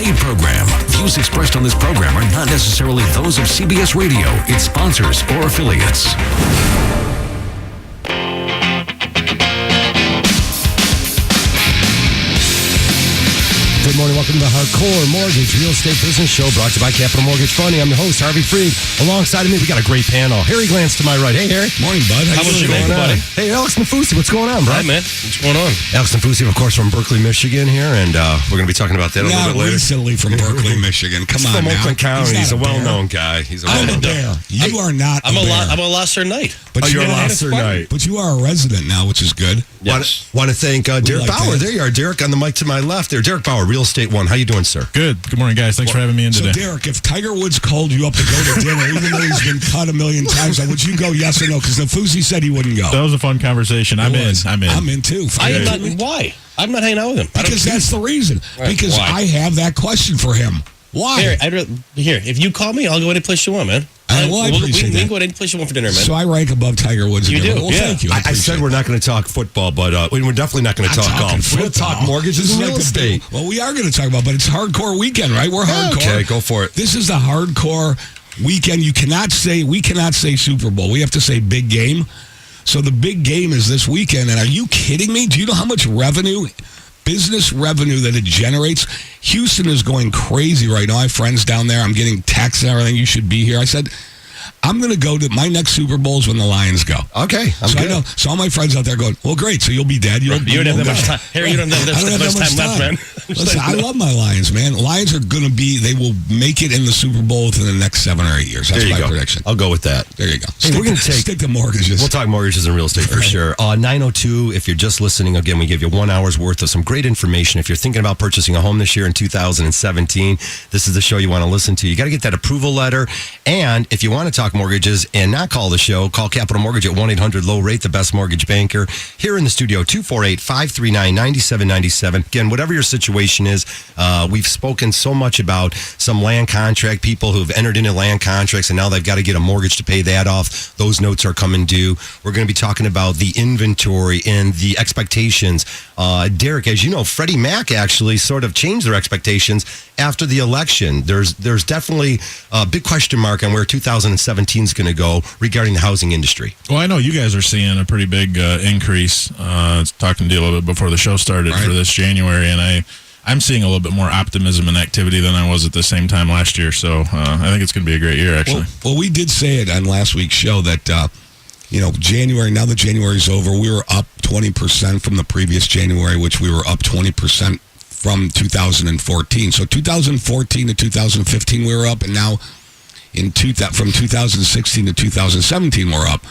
paid program. Views expressed on this program are not necessarily those of CBS Radio, its sponsors, or affiliates. Good morning. Welcome to the Hardcore Mortgage Real Estate Business Show, brought to you by Capital Mortgage Funding. I'm the host, Harvey Freed. Alongside of me, we got a great panel. Harry Glantz to my right. Hey, Harry. Morning, bud. How was your day, buddy? Hey, Alex Nafusi. What's going on, bro? Hi, man. What's going on? Alex Nafusi, of course, from Berkeley, Michigan here, and we're going to be talking about that a little bit later. Recently from Berkeley, Michigan. Come on, from now. Oakland County. He's a well-known guy. He's a well-known bear. You are not I'm a bear. I'm a Lasser Knight. But you're a Lasser Knight. But you are a resident now, which is good. Yes. Want to thank Derek like Bauer. that. There you are, Derek, on the mic to my left there. Derek Bauer, Real Estate One. How you doing, sir? Good. Good morning, guys. Thanks for having me in So, today. Derek, if Tiger Woods called you up to go to dinner, even though he's been cut a million times, would you go yes or no? Because the Fusi said he wouldn't go. That was a fun conversation. I'm in. I'm in, too. I am not. Why? I'm not hanging out with him. Because that's the reason. Right. Because Why? I have that question for him. Why? Here, if you call me, I'll go any place you want, man. I we appreciate can that. go any place you want for dinner, man. So I rank above Tiger Woods. You again. do, Well, yeah. thank you. I said we're not going to talk football, but we're definitely not going to I'm talk talking golf. We're going to talk football. mortgages This and is real like the estate. Well, we are going to talk about, but it's hardcore weekend, right? We're hardcore. Okay, go for it. This is the hardcore weekend. We cannot say Super Bowl. We have to say big game. So the big game is this weekend. And are you kidding me? Do you know how much business revenue that it generates? Houston is going crazy right now. I have friends down there. I'm getting texts and everything. You should be here. I said, I'm going to go to my next Super Bowl is when the Lions go. Okay, So I know. So all my friends out there going, well, great. So you'll be dead. You don't have that much time. Harry, you don't have that much time left, man. Listen, I love my Lions, man. Lions are going to they will make it in the Super Bowl within the next 7 or 8 years. That's my prediction. I'll go with that. There you go. Hey, we're going to stick to mortgages. We'll talk mortgages and real estate for sure. 902, if you're just listening, again, we give you 1 hour's worth of some great information. If you're thinking about purchasing a home this year in 2017, this is the show you want to listen to. You got to get that approval letter. And if you want to talk mortgages and not call the show, call Capital Mortgage at 1-800-LOW-RATE, the best mortgage banker. Here in the studio, 248-539-9797. Again, whatever your situation is, we've spoken so much about some land contract people who've entered into land contracts and now they've got to get a mortgage to pay that off. Those notes are coming due. We're going to be talking about the inventory and the expectations. Derek, as you know, Freddie Mac actually sort of changed their expectations after the election. There's definitely a big question mark on where 2017 is going to go regarding the housing industry. Well, I know you guys are seeing a pretty big increase. Talking to you a little bit before the show started for this January, and I'm seeing a little bit more optimism and activity than I was at the same time last year. So I think it's going to be a great year, actually. Well, we did say it on last week's show that, January, now that January's over, we were up 20% from the previous January, which we were up 20% from 2014. So 2014 to 2015, we were up, and now from 2016 to 2017, we're up.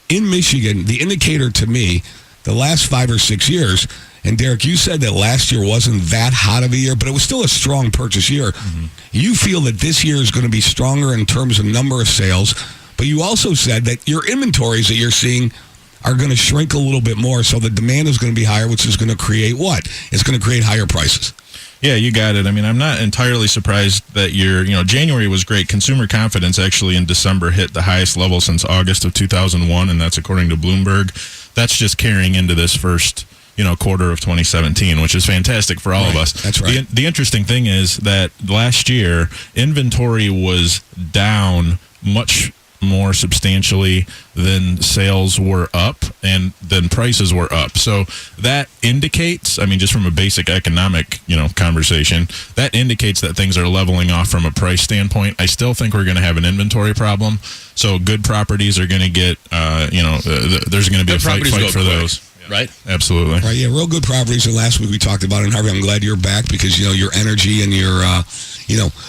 In Michigan, the indicator to me, the last 5 or 6 years, and Derek, you said that last year wasn't that hot of a year, but it was still a strong purchase year. Mm-hmm. You feel that this year is going to be stronger in terms of number of sales, but you also said that your inventories that you're seeing are going to shrink a little bit more, so the demand is going to be higher, which is going to create what? It's going to create higher prices. Yeah, you got it. I mean, I'm not entirely surprised that January was great. Consumer confidence actually in December hit the highest level since August of 2001, and that's according to Bloomberg. That's just carrying into this first quarter of 2017, which is fantastic for all of us. That's right. The interesting thing is that last year, inventory was down much more substantially than sales were up and then prices were up. So that indicates, just from a basic economic, conversation, that indicates that things are leveling off from a price standpoint. I still think we're going to have an inventory problem. So good properties are going to get, there's going to be a fight for those. Right? Absolutely. Right, yeah, real good properties. And last week we talked about it, and Harvey, I'm glad you're back because, your energy and your,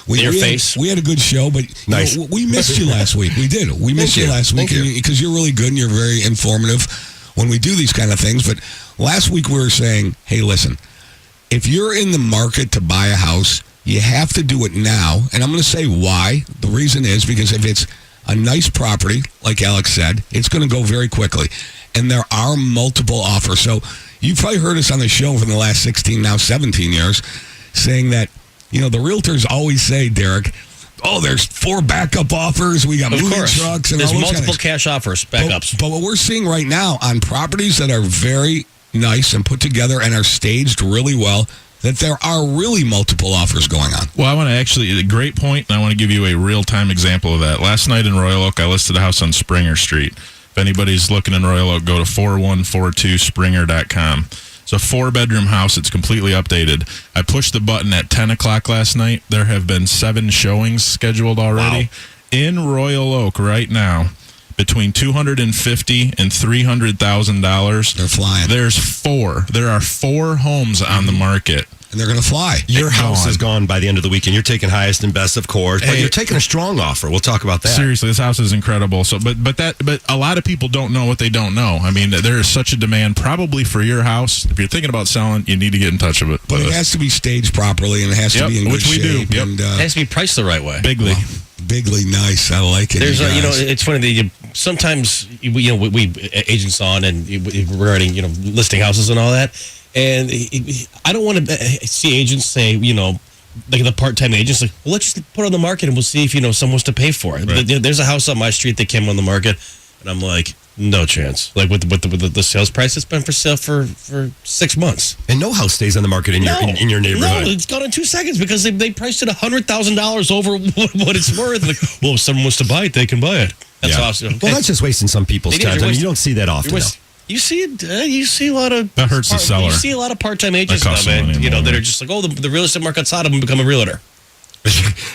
we had a good show, but nice. We missed you last week. We did. We missed you last week because you're really good and you're very informative when we do these kind of things. But last week we were saying, hey, listen, if you're in the market to buy a house, you have to do it now. And I'm going to say why. The reason is because if it's a nice property, like Alex said, it's going to go very quickly. And there are multiple offers. So you've probably heard us on the show for the last 16, now 17 years, saying that, the realtors always say, Derek, there's 4 backup offers. We got moving trucks and there's all those multiple cash offers, backups. But what we're seeing right now on properties that are very nice and put together and are staged really well, that there are really multiple offers going on. Well, I want to actually, a great point, and I want to give you a real-time example of that. Last night in Royal Oak, I listed a house on Springer Street. If anybody's looking in Royal Oak, go to 4142springer.com. It's a 4-bedroom house. It's completely updated. I pushed the button at 10 o'clock last night. There have been 7 showings scheduled already. Wow. In Royal Oak right now, between $250,000 and $300,000. They're flying. There are 4 homes on the market. And they're going to fly. Your house is gone by the end of the weekend. You're taking highest and best, of course, but you're taking a strong offer. We'll talk about that. Seriously, this house is incredible. So, but a lot of people don't know what they don't know. I mean, there is such a demand probably for your house. If you're thinking about selling, you need to get in touch with it. But it has to be staged properly, and it has to be in good shape. Which we do. Yep. And, it has to be priced the right way. Bigly. Bigly nice. I like it. There's it's funny that sometimes we agents on and regarding listing houses and all that, and I don't want to see agents say like the part-time agents like, well, let's just put it on the market and we'll see if someone wants to pay for it. Right. There's a house on my street that came on the market, and I'm like, no chance. Like with the sales price, it's been for sale for 6 months. And no house stays on the market in your neighborhood. No, it's gone in 2 seconds because they priced it $100,000 over what it's worth. Like, well, if someone wants to buy it, they can buy it. That's awesome. Okay. Well, that's just wasting some people's time. I mean, you don't see that often. You see it. You see a lot of that hurts the seller. You see a lot of part-time agents now, man. That are just like, oh, the real estate market's hot. I'm gonna become a realtor.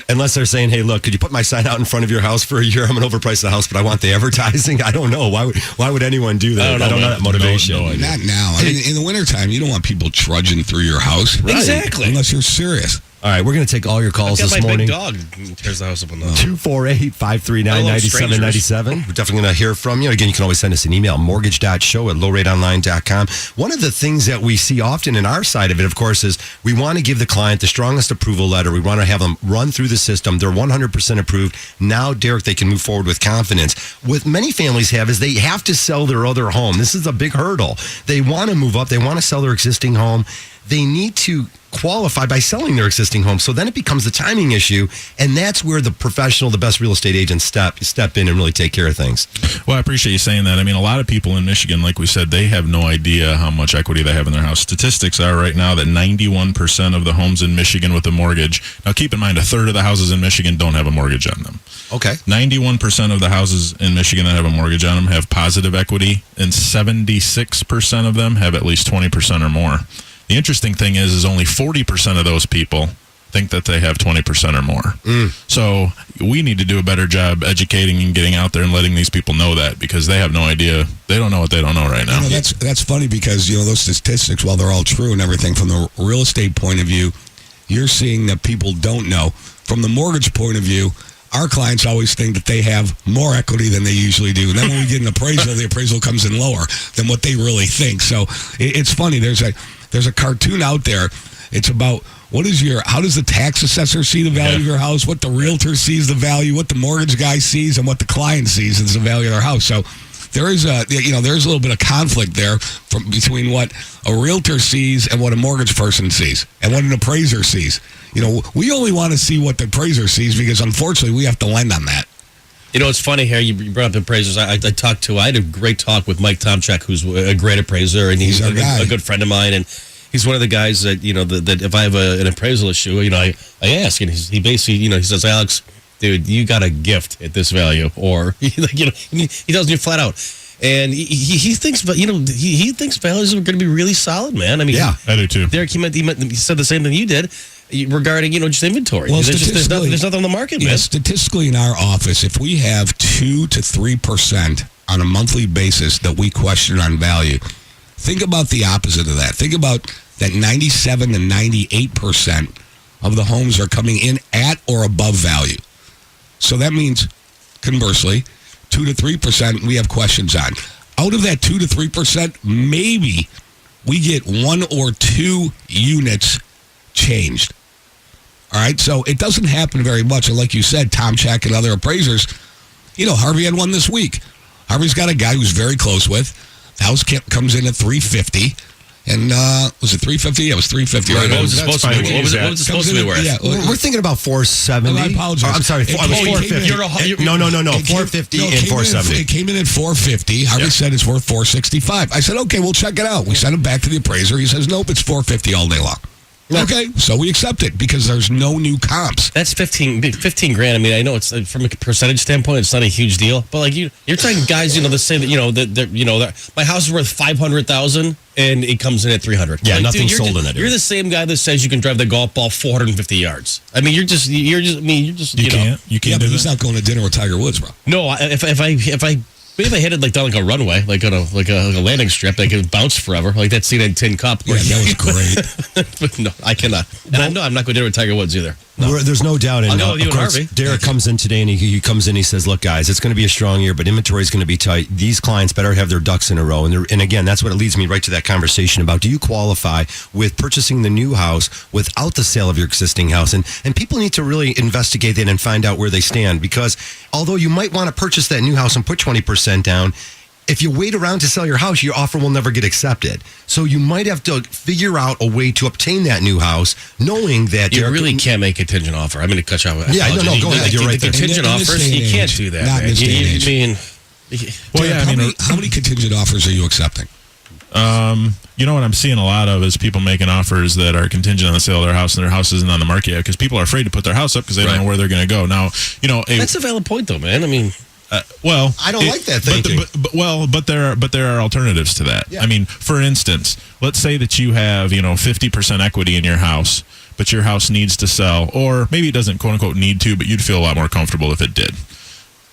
Unless they're saying, hey, look, could you put my sign out in front of your house for a year? I'm going to overprice the house, but I want the advertising. I don't know. Why would anyone do that? I don't know that motivation. No, not now. I mean, in the wintertime, you don't want people trudging through your house. Right. Exactly. Unless you're serious. All right, we're going to take all your calls this morning. My big dog tears the house up on the 248-539-9797. We're definitely going to hear from you. Again, you can always send us an email, mortgage.show@lowrateonline.com. One of the things that we see often in our side of it, of course, is we want to give the client the strongest approval letter. We want to have them run through the system. They're 100% approved. Now, Derek, they can move forward with confidence. What many families have is they have to sell their other home. This is a big hurdle. They want to move up. They want to sell their existing home. They need to qualify by selling their existing home. So then it becomes a timing issue, and that's where the professional, the best real estate agents step in and really take care of things. Well, I appreciate you saying that. I mean, a lot of people in Michigan, like we said, they have no idea how much equity they have in their house. Statistics are right now that 91% of the homes in Michigan with a mortgage. Now, keep in mind, a third of the houses in Michigan don't have a mortgage on them. Okay. 91% of the houses in Michigan that have a mortgage on them have positive equity, and 76% of them have at least 20% or more. The interesting thing is only 40% of those people think that they have 20% or more. So we need to do a better job educating and getting out there and letting these people know that, because they have no idea. They don't know what they don't know right now. That's funny because, those statistics, while they're all true and everything, from the real estate point of view, you're seeing that people don't know. From the mortgage point of view, our clients always think that they have more equity than they usually do. And then when we get an appraisal, the appraisal comes in lower than what they really think. So it's funny. There's a cartoon out there. It's about how does the tax assessor see the value of your house, what the realtor sees the value, what the mortgage guy sees, and what the client sees is the value of their house. So there is there's a little bit of conflict there between what a realtor sees and what a mortgage person sees and what an appraiser sees. We only want to see what the appraiser sees because, unfortunately, we have to lend on that. It's funny, Harry, you brought up appraisers. I had a great talk with Mike Tomchak, who's a great appraiser, and he's a good friend of mine, and he's one of the guys that, that if I have an appraisal issue, I ask, and he basically, he says, Alex, dude, you got a gift at this value, or, he tells me flat out. And he thinks, he thinks values are going to be really solid, man. I mean, yeah, I do too. Derek, he said the same thing you did regarding, just inventory. Well, there's nothing on the market, man. Statistically, in our office, if we have 2 to 3% on a monthly basis that we question on value, think about the opposite of that. Think about that 97 to 98% of the homes are coming in at or above value. So that means, conversely, 2 to 3% we have questions on. Out of that 2 to 3%, maybe we get 1 or 2 units changed. All right, so it doesn't happen very much. And like you said, Tomchak and other appraisers, Harvey had one this week. Harvey's got a guy who's very close with. The house comes in at $350. And was it $350? Yeah, it was $350. Right? What was it supposed to be? What was it supposed to be worth? Yeah, we're thinking about $470. I apologize. I'm sorry, it was $450. No, $450 and $470. It came in at $450. Harvey said it's worth $465. I said, okay, we'll check it out. We sent it back to the appraiser. He says, nope, it's $450 all day long. Okay, so we accept it because there's no new comps. That's 15 grand. I mean, I know it's from a percentage standpoint, it's not a huge deal, but like you're talking guys, that say that my house is worth 500,000 and it comes in at 300. Yeah, like, nothing dude, sold in it. You're the same guy that says you can drive the golf ball 450 yards. I mean, you can't But do he's that. not going to dinner with Tiger Woods, bro. No, if I hit it down like a runway, like a landing strip, like it bounced forever, like that scene in Tin Cup. Yeah, that was great. But no, I cannot. I'm not going to dinner with Tiger Woods either. No. There's no doubt. I'll go with you of and course, Harvey. Derek comes in today and he comes in. He says, "Look, guys, it's going to be a strong year, but inventory is going to be tight. These clients better have their ducks in a row." And again, that's what it leads me right to that conversation about: do you qualify with purchasing the new house without the sale of your existing house? And people need to really investigate that and find out where they stand, because although you might want to purchase that new house and put 20% down, if you wait around to sell your house, your offer will never get accepted. So you might have to figure out a way to obtain that new house, knowing that You really can't make a contingent offer. I'm going to cut you off. Yeah, no, go ahead. You're right there. Contingent In this offers, day and you can't age, do that. not in Man. this day and age. Well, Derek, yeah, how many contingent offers are you accepting? What I'm seeing a lot of is people making offers that are contingent on the sale of their house, and their house isn't on the market yet because people are afraid to put their house up because they don't know where they're going to go. Now, That's a valid point, though, man. I mean, I don't like that thinking. But there are alternatives to that. Yeah. I mean, for instance, let's say that you have 50% equity in your house, but your house needs to sell, or maybe it doesn't quote unquote need to, but you'd feel a lot more comfortable if it did.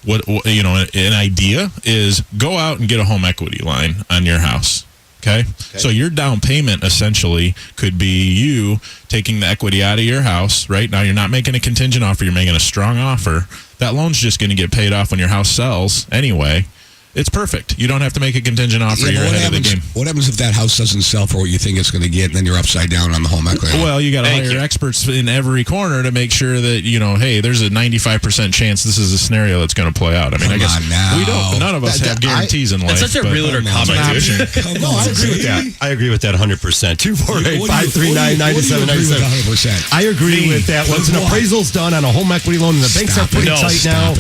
An idea is go out and get a home equity line on your house. Okay? So your down payment essentially could be you taking the equity out of your house, right? Now you're not making a contingent offer, you're making a strong offer. That loan's just going to get paid off when your house sells anyway. It's perfect. You don't have to make a contingent offer. You're ahead of the game. What happens if that house doesn't sell for what you think it's going to get, and then you're upside down on the home equity? Well, you got to hire experts in every corner to make sure that, hey, there's a 95% chance this is a scenario that's going to play out. I mean, I guess we don't. None of us have guarantees in life. That's such a realtor comment, dude. I agree with that. I agree with that 100%. 248-539-9797. I agree with that. Once an appraisal's done on a home equity loan and the banks are pretty tight now,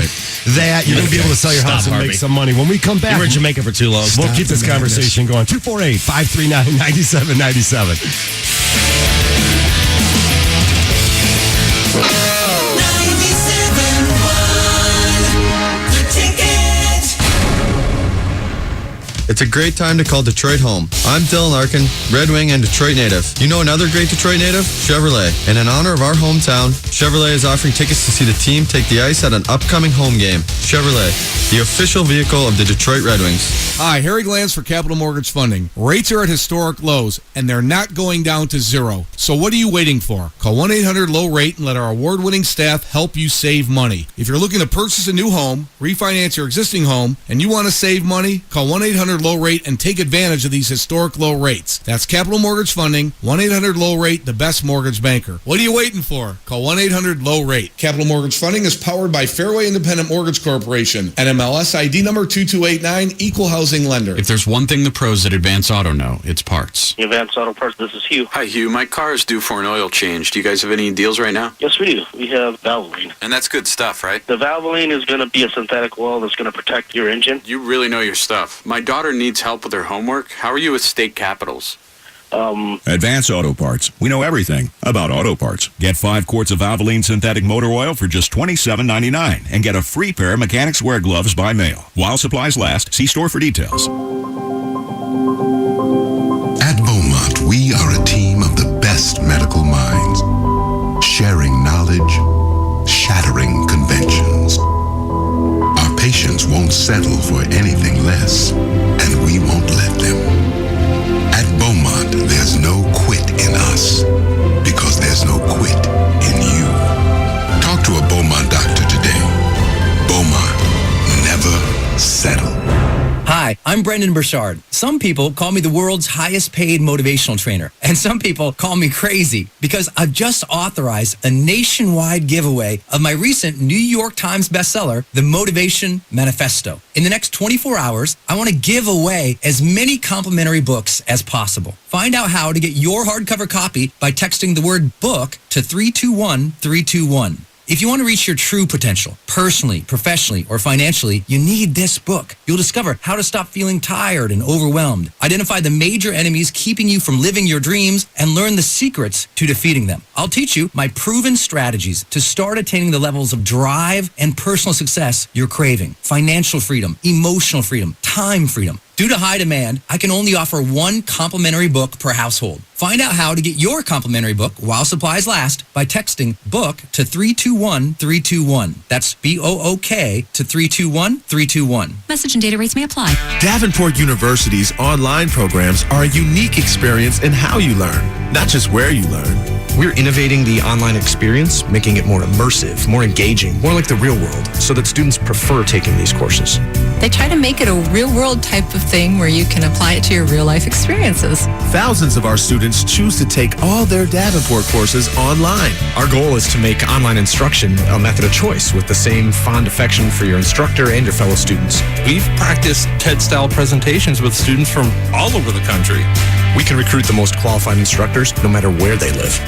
that you're going to be able to sell your house and make some money. When we come back, you were in Jamaica for too long. We'll keep this conversation going. 248-539-9797. It's a great time to call Detroit home. I'm Dylan Larkin, Red Wing and Detroit native. You know another great Detroit native? Chevrolet. And in honor of our hometown, Chevrolet is offering tickets to see the team take the ice at an upcoming home game. Chevrolet, the official vehicle of the Detroit Red Wings. Hi, Harry Glanz for Capital Mortgage Funding. Rates are at historic lows, and they're not going down to zero. So what are you waiting for? Call 1-800-LOW-RATE and let our award-winning staff help you save money. If you're looking to purchase a new home, refinance your existing home, and you want to save money, call 1-800-LOW-RATE and take advantage of these historic low rates. That's Capital Mortgage Funding, 1-800-LOW-RATE, the best mortgage banker. What are you waiting for? Call 1-800-LOW-RATE. Capital Mortgage Funding is powered by Fairway Independent Mortgage Corporation, NMLS ID number 2289, Equal Housing Lender. If there's one thing the pros at Advance Auto know, it's parts. Advance Auto Parts, this is Hugh. Hi, Hugh. My car is due for an oil change. Do you guys have any deals right now? Yes, we do. We have Valvoline. And that's good stuff, right? The Valvoline is going to be a synthetic oil that's going to protect your engine. You really know your stuff. My daughter needs help with her homework. How are you with state capitals? Advance Auto Parts. We know everything about auto parts. Get 5 quarts of Valvoline synthetic motor oil for just $27.99 and get a free pair of mechanics wear gloves by mail. While supplies last, see store for details. At Beaumont, we are a team of the best medical minds, sharing knowledge, shattering conventions. Our patients won't settle for anything less, and we won't let them. At Beaumont, there's no quit in us, because there's no quit in you. Talk to a Beaumont doctor today. Beaumont, never settle. Hi, I'm Brendan Burchard. Some people call me the world's highest paid motivational trainer, and some people call me crazy because I've just authorized a nationwide giveaway of my recent New York Times bestseller, The Motivation Manifesto. In the next 24 hours, I want to give away as many complimentary books as possible. Find out how to get your hardcover copy by texting the word book to 321-321. If you want to reach your true potential, personally, professionally, or financially, you need this book. You'll discover how to stop feeling tired and overwhelmed, identify the major enemies keeping you from living your dreams, and learn the secrets to defeating them. I'll teach you my proven strategies to start attaining the levels of drive and personal success you're craving. Financial freedom, emotional freedom, time freedom. Due to high demand, I can only offer one complimentary book per household. Find out how to get your complimentary book while supplies last by texting BOOK to 321321. That's BOOK to 321321. Message and data rates may apply. Davenport University's online programs are a unique experience in how you learn, not just where you learn. We're innovating the online experience, making it more immersive, more engaging, more like the real world, so that students prefer taking these courses. They try to make it a real-world type of thing where you can apply it to your real-life experiences. Thousands of our students choose to take all their Davenport courses online. Our goal is to make online instruction a method of choice with the same fond affection for your instructor and your fellow students. We've practiced TED-style presentations with students from all over the country. We can recruit the most qualified instructors no matter where they live.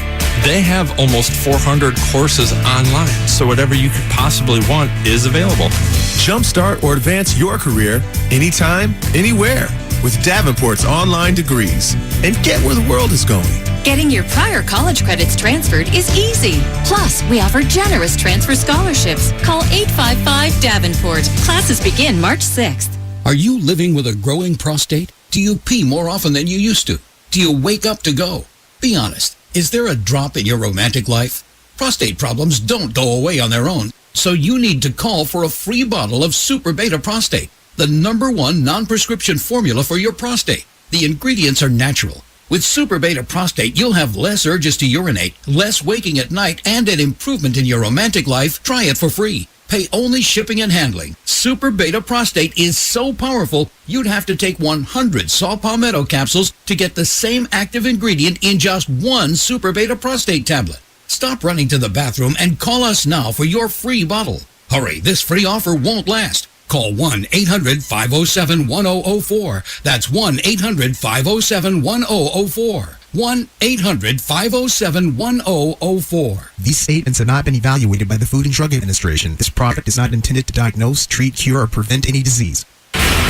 They have almost 400 courses online, so whatever you could possibly want is available. Jumpstart or advance your career anytime, anywhere with Davenport's online degrees and get where the world is going. Getting your prior college credits transferred is easy. Plus, we offer generous transfer scholarships. Call 855-DAVENPORT. Classes begin March 6th. Are you living with a growing prostate? Do you pee more often than you used to? Do you wake up to go? Be honest. Is there a drop in your romantic life? Prostate problems don't go away on their own, so you need to call for a free bottle of Super Beta Prostate, the #1 non-prescription formula for your prostate. The ingredients are natural. With Super Beta Prostate, you'll have less urges to urinate, less waking at night, and an improvement in your romantic life. Try it for free. Pay only shipping and handling. Super Beta Prostate is so powerful, you'd have to take 100 saw palmetto capsules to get the same active ingredient in just one Super Beta Prostate tablet. Stop running to the bathroom and call us now for your free bottle. Hurry, this free offer won't last. Call 1-800-507-1004. That's 1-800-507-1004. 1-800-507-1004. These statements have not been evaluated by the Food and Drug Administration. This product is not intended to diagnose, treat, cure, or prevent any disease.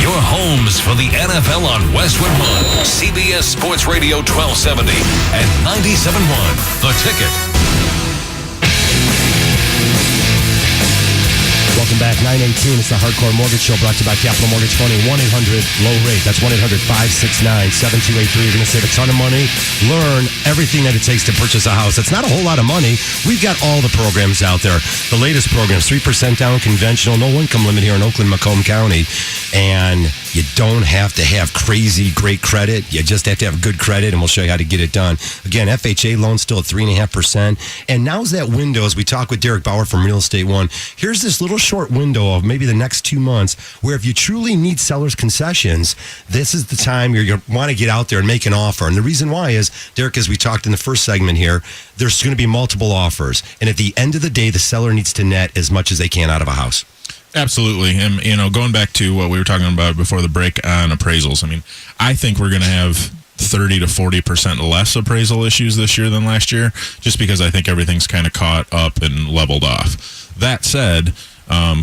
Your homes for the NFL on Westwood One, CBS Sports Radio 1270 and 97.1 The Ticket. Welcome back. 918. It's the Hardcore Mortgage Show brought to you by Capital Mortgage Funding. 1-800-LOW-RATE. That's 1-800-569-7283. You're going to save a ton of money. Learn everything that it takes to purchase a house. It's not a whole lot of money. We've got all the programs out there. The latest programs, 3% down, conventional, no income limit here in Oakland, Macomb County. And you don't have to have crazy great credit. You just have to have good credit, and we'll show you how to get it done. Again, FHA loans still at 3.5%. And now's that window, as we talk with Derek Bauer from Real Estate One. Here's this little short window of maybe the next 2 months where if you truly need sellers' concessions, this is the time you're going to want to get out there and make an offer. And the reason why is, Derek, as we talked in the first segment here, there's going to be multiple offers. And at the end of the day, the seller needs to net as much as they can out of a house. Absolutely. And, going back to what we were talking about before the break on appraisals, I think we're going to have 30 to 40% less appraisal issues this year than last year, just because I think everything's kind of caught up and leveled off. That said,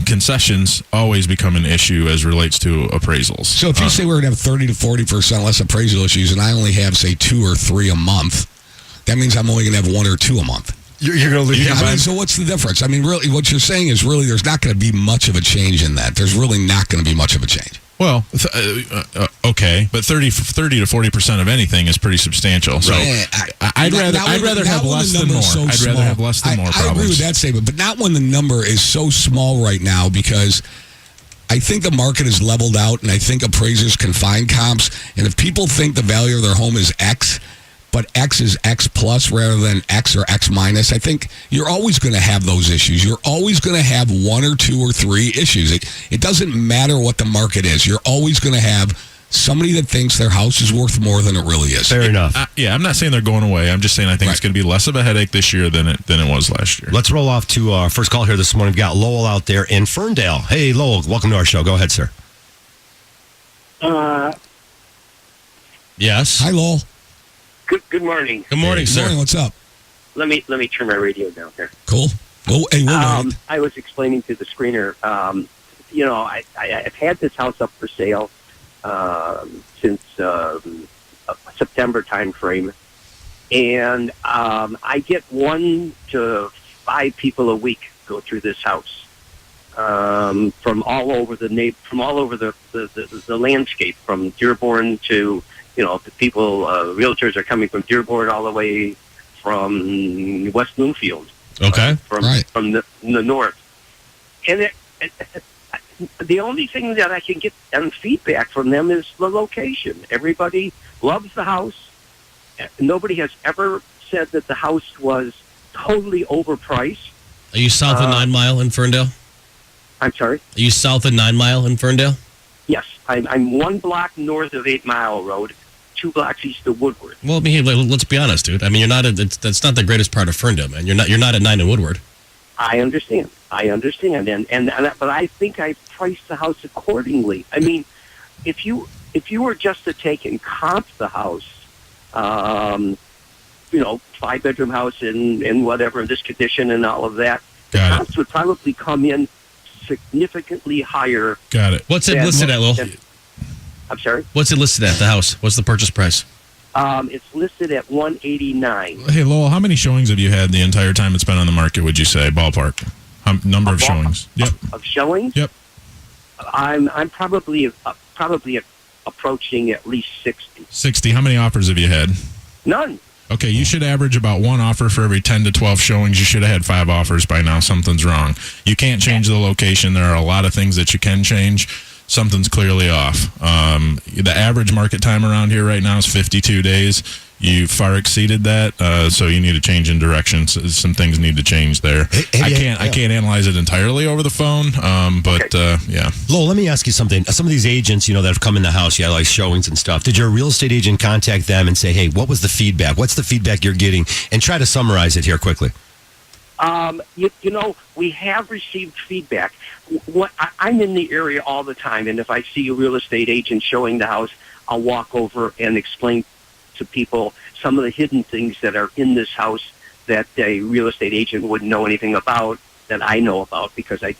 concessions always become an issue as relates to appraisals. So if you say we're going to have 30 to 40% less appraisal issues, and I only have, say, 2 or 3 a month, that means I'm only going to have 1 or 2 a month. You're going to lose. So what's the difference? Really, what you're saying is really there's not going to be much of a change in that. There's really not going to be much of a change. Well, okay, but 30 to 40% of anything is pretty substantial. So I'd rather have less than more. I'd rather have less than more problems. I agree with that statement, but not when the number is so small right now, because I think the market is leveled out, and I think appraisers can find comps. And if people think the value of their home is X, but X is X plus rather than X or X minus, I think you're always going to have those issues. You're always going to have 1 or 2 or 3 issues. It doesn't matter what the market is. You're always going to have somebody that thinks their house is worth more than it really is. Fair enough. I'm not saying they're going away. I'm just saying I think it's going to be less of a headache this year than it was last year. Let's roll off to our first call here this morning. We've got Lowell out there in Ferndale. Hey, Lowell, welcome to our show. Go ahead, sir. Yes. Hi, Lowell. Good morning. Good morning, sir. Good morning. What's up? Let me turn my radio down here. Cool. Oh, hey, I was explaining to the screener, I've had this house up for sale since September time frame, and I get 1 to 5 people a week go through this house from all over the landscape, from Dearborn to the people, realtors are coming from Dearborn all the way from West Bloomfield. Okay. From the north. And the only thing that I can get on feedback from them is the location. Everybody loves the house. Nobody has ever said that the house was totally overpriced. Are you south of 9 Mile in Ferndale? I'm sorry? Are you south of 9 Mile in Ferndale? Yes. I'm 1 block north of 8 Mile Road, 2 blocks east of Woodward. Well, let's be honest, dude. I mean, you're not. That's not the greatest part of Ferndale, man. You're not at 9 and Woodward. I understand, but I think I priced the house accordingly. I mean, if you were just to take and comp the house, 5-bedroom house in whatever, in this condition and all of that, the comps would probably come in significantly higher. Got it. What's it listed at, Lil? I'm sorry? What's it listed at, the house? What's the purchase price? It's listed at $189. Hey, Lowell, how many showings have you had the entire time it's been on the market, would you say, ballpark? Number of showings? Yep. Of showings? Yep. I'm probably approaching at least 60. 60. How many offers have you had? None. Okay, you should average about 1 offer for every 10 to 12 showings. You should have had 5 offers by now. Something's wrong. You can't change the location. There are a lot of things that you can change. Something's clearly off. The average market time around here right now is 52 days. You far exceeded that, so you need to change in direction. Some things need to change there. I can't analyze it entirely over the phone, but yeah. Lowell, let me ask you something. Some of these agents, that have come in the house, like showings and stuff. Did your real estate agent contact them and say, "Hey, what was the feedback? What's the feedback you're getting?" And try to summarize it here quickly. We have received feedback. I'm in the area all the time, and if I see a real estate agent showing the house, I'll walk over and explain to people some of the hidden things that are in this house that a real estate agent wouldn't know anything about, that I know about because I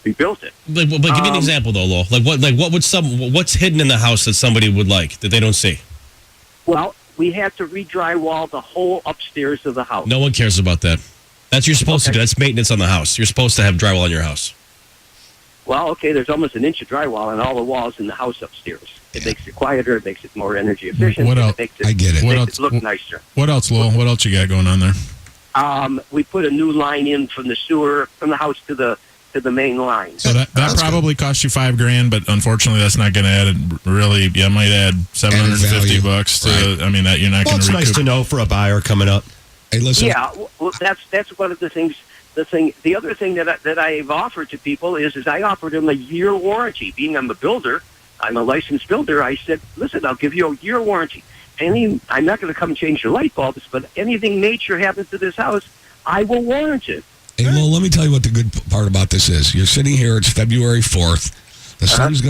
rebuilt it. But give me an example though, Lowell. What's hidden in the house that somebody would like that they don't see? Well, we had to re-drywall the whole upstairs of the house. No one cares about that. That's what you're supposed to do. That's maintenance on the house. You're supposed to have drywall on your house. Well, okay, there's almost an inch of drywall on all the walls in the house upstairs. It makes it quieter. It makes it more energy efficient. What else? I get it. What Makes else? it look nicer. What else, Lowell? What else you got going on there? We put a new line in from the sewer, from the house to the main line. So that probably cost you $5,000, but unfortunately, that's not going to add. Really, I might add $750 to. Right. I mean, that you're not going to. It's nice to know for a buyer coming up. Hey, listen. Yeah, well, that's one of the things. The other thing that I've offered to people is I offered them a year warranty. Being I'm a builder, I'm a licensed builder. I said, listen, I'll give you a year warranty. I'm not going to come change your light bulbs, but anything major happens to this house, I will warrant it. Hey, well, let me tell you what the good part about this is. You're sitting here. It's February 4th. The sun's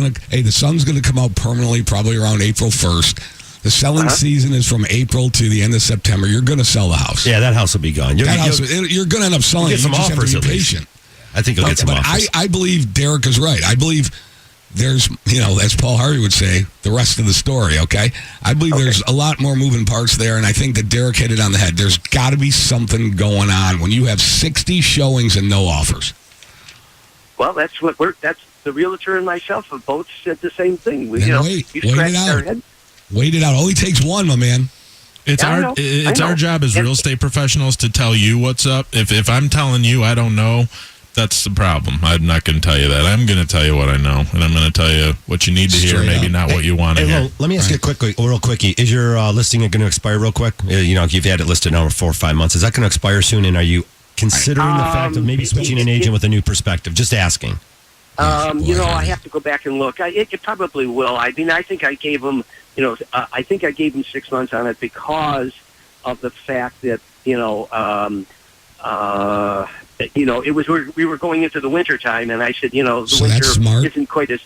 gonna come out permanently, probably around April 1st. The selling season is from April to the end of September. You're going to sell the house. Yeah, that house will be gone. You're going to end up selling it. Get some offers, at least. Patient. I think you'll get some offers. I believe Derek is right. I believe there's, as Paul Harvey would say, the rest of the story, okay? I believe there's a lot more moving parts there, and I think that Derek hit it on the head. There's got to be something going on when you have 60 showings and no offers. Well, that's the realtor and myself have both said the same thing. Wait it out. Wait it out. Only takes one, my man. It's our job as real estate professionals to tell you what's up. If I'm telling you I don't know, that's the problem. I'm not going to tell you that. I'm going to tell you what I know, and I'm going to tell you what you need to hear, maybe not what you want to hear. Let me ask you real quickie. Is your listing going to expire real quick? You've had it listed now for 4 or 5 months. Is that going to expire soon, and are you considering the fact of maybe switching an agent with a new perspective? Just asking. I have to go back and look. It probably will. I mean, I think I gave them, I think I gave them 6 months on it because of the fact that, it was we were going into the winter time, and I said, the winter isn't quite as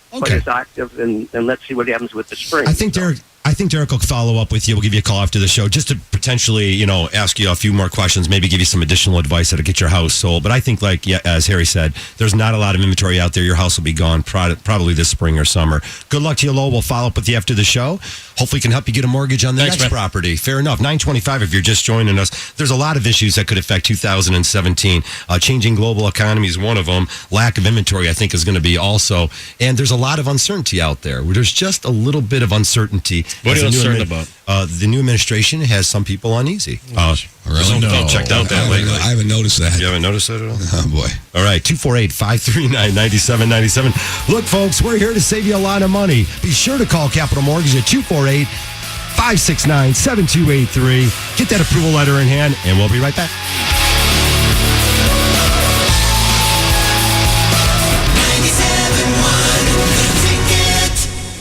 active, and let's see what happens with the spring. I think Derek, I think Derek will follow up with you. We'll give you a call after the show just to potentially, ask you a few more questions, maybe give you some additional advice how to get your house sold. But I think, as Harry said, there's not a lot of inventory out there. Your house will be gone probably this spring or summer. Good luck to you, Lowell. We'll follow up with you after the show. Hopefully can help you get a mortgage on the next property. Fair enough. 925 if you're just joining us. There's a lot of issues that could affect 2017. Changing global economy is one of them. Lack of inventory, I think, is going to be also. And there's a lot of uncertainty out there. There's just a little bit of uncertainty. What are you uncertain about? The new administration has some people uneasy. Really? No. Checked out that lately. I haven't noticed that. You haven't noticed that at all? Oh, boy. All right, 248-539-9797. Look, folks, we're here to save you a lot of money. Be sure to call Capital Mortgage at 248-569-7283. Get that approval letter in hand, and we'll be right back.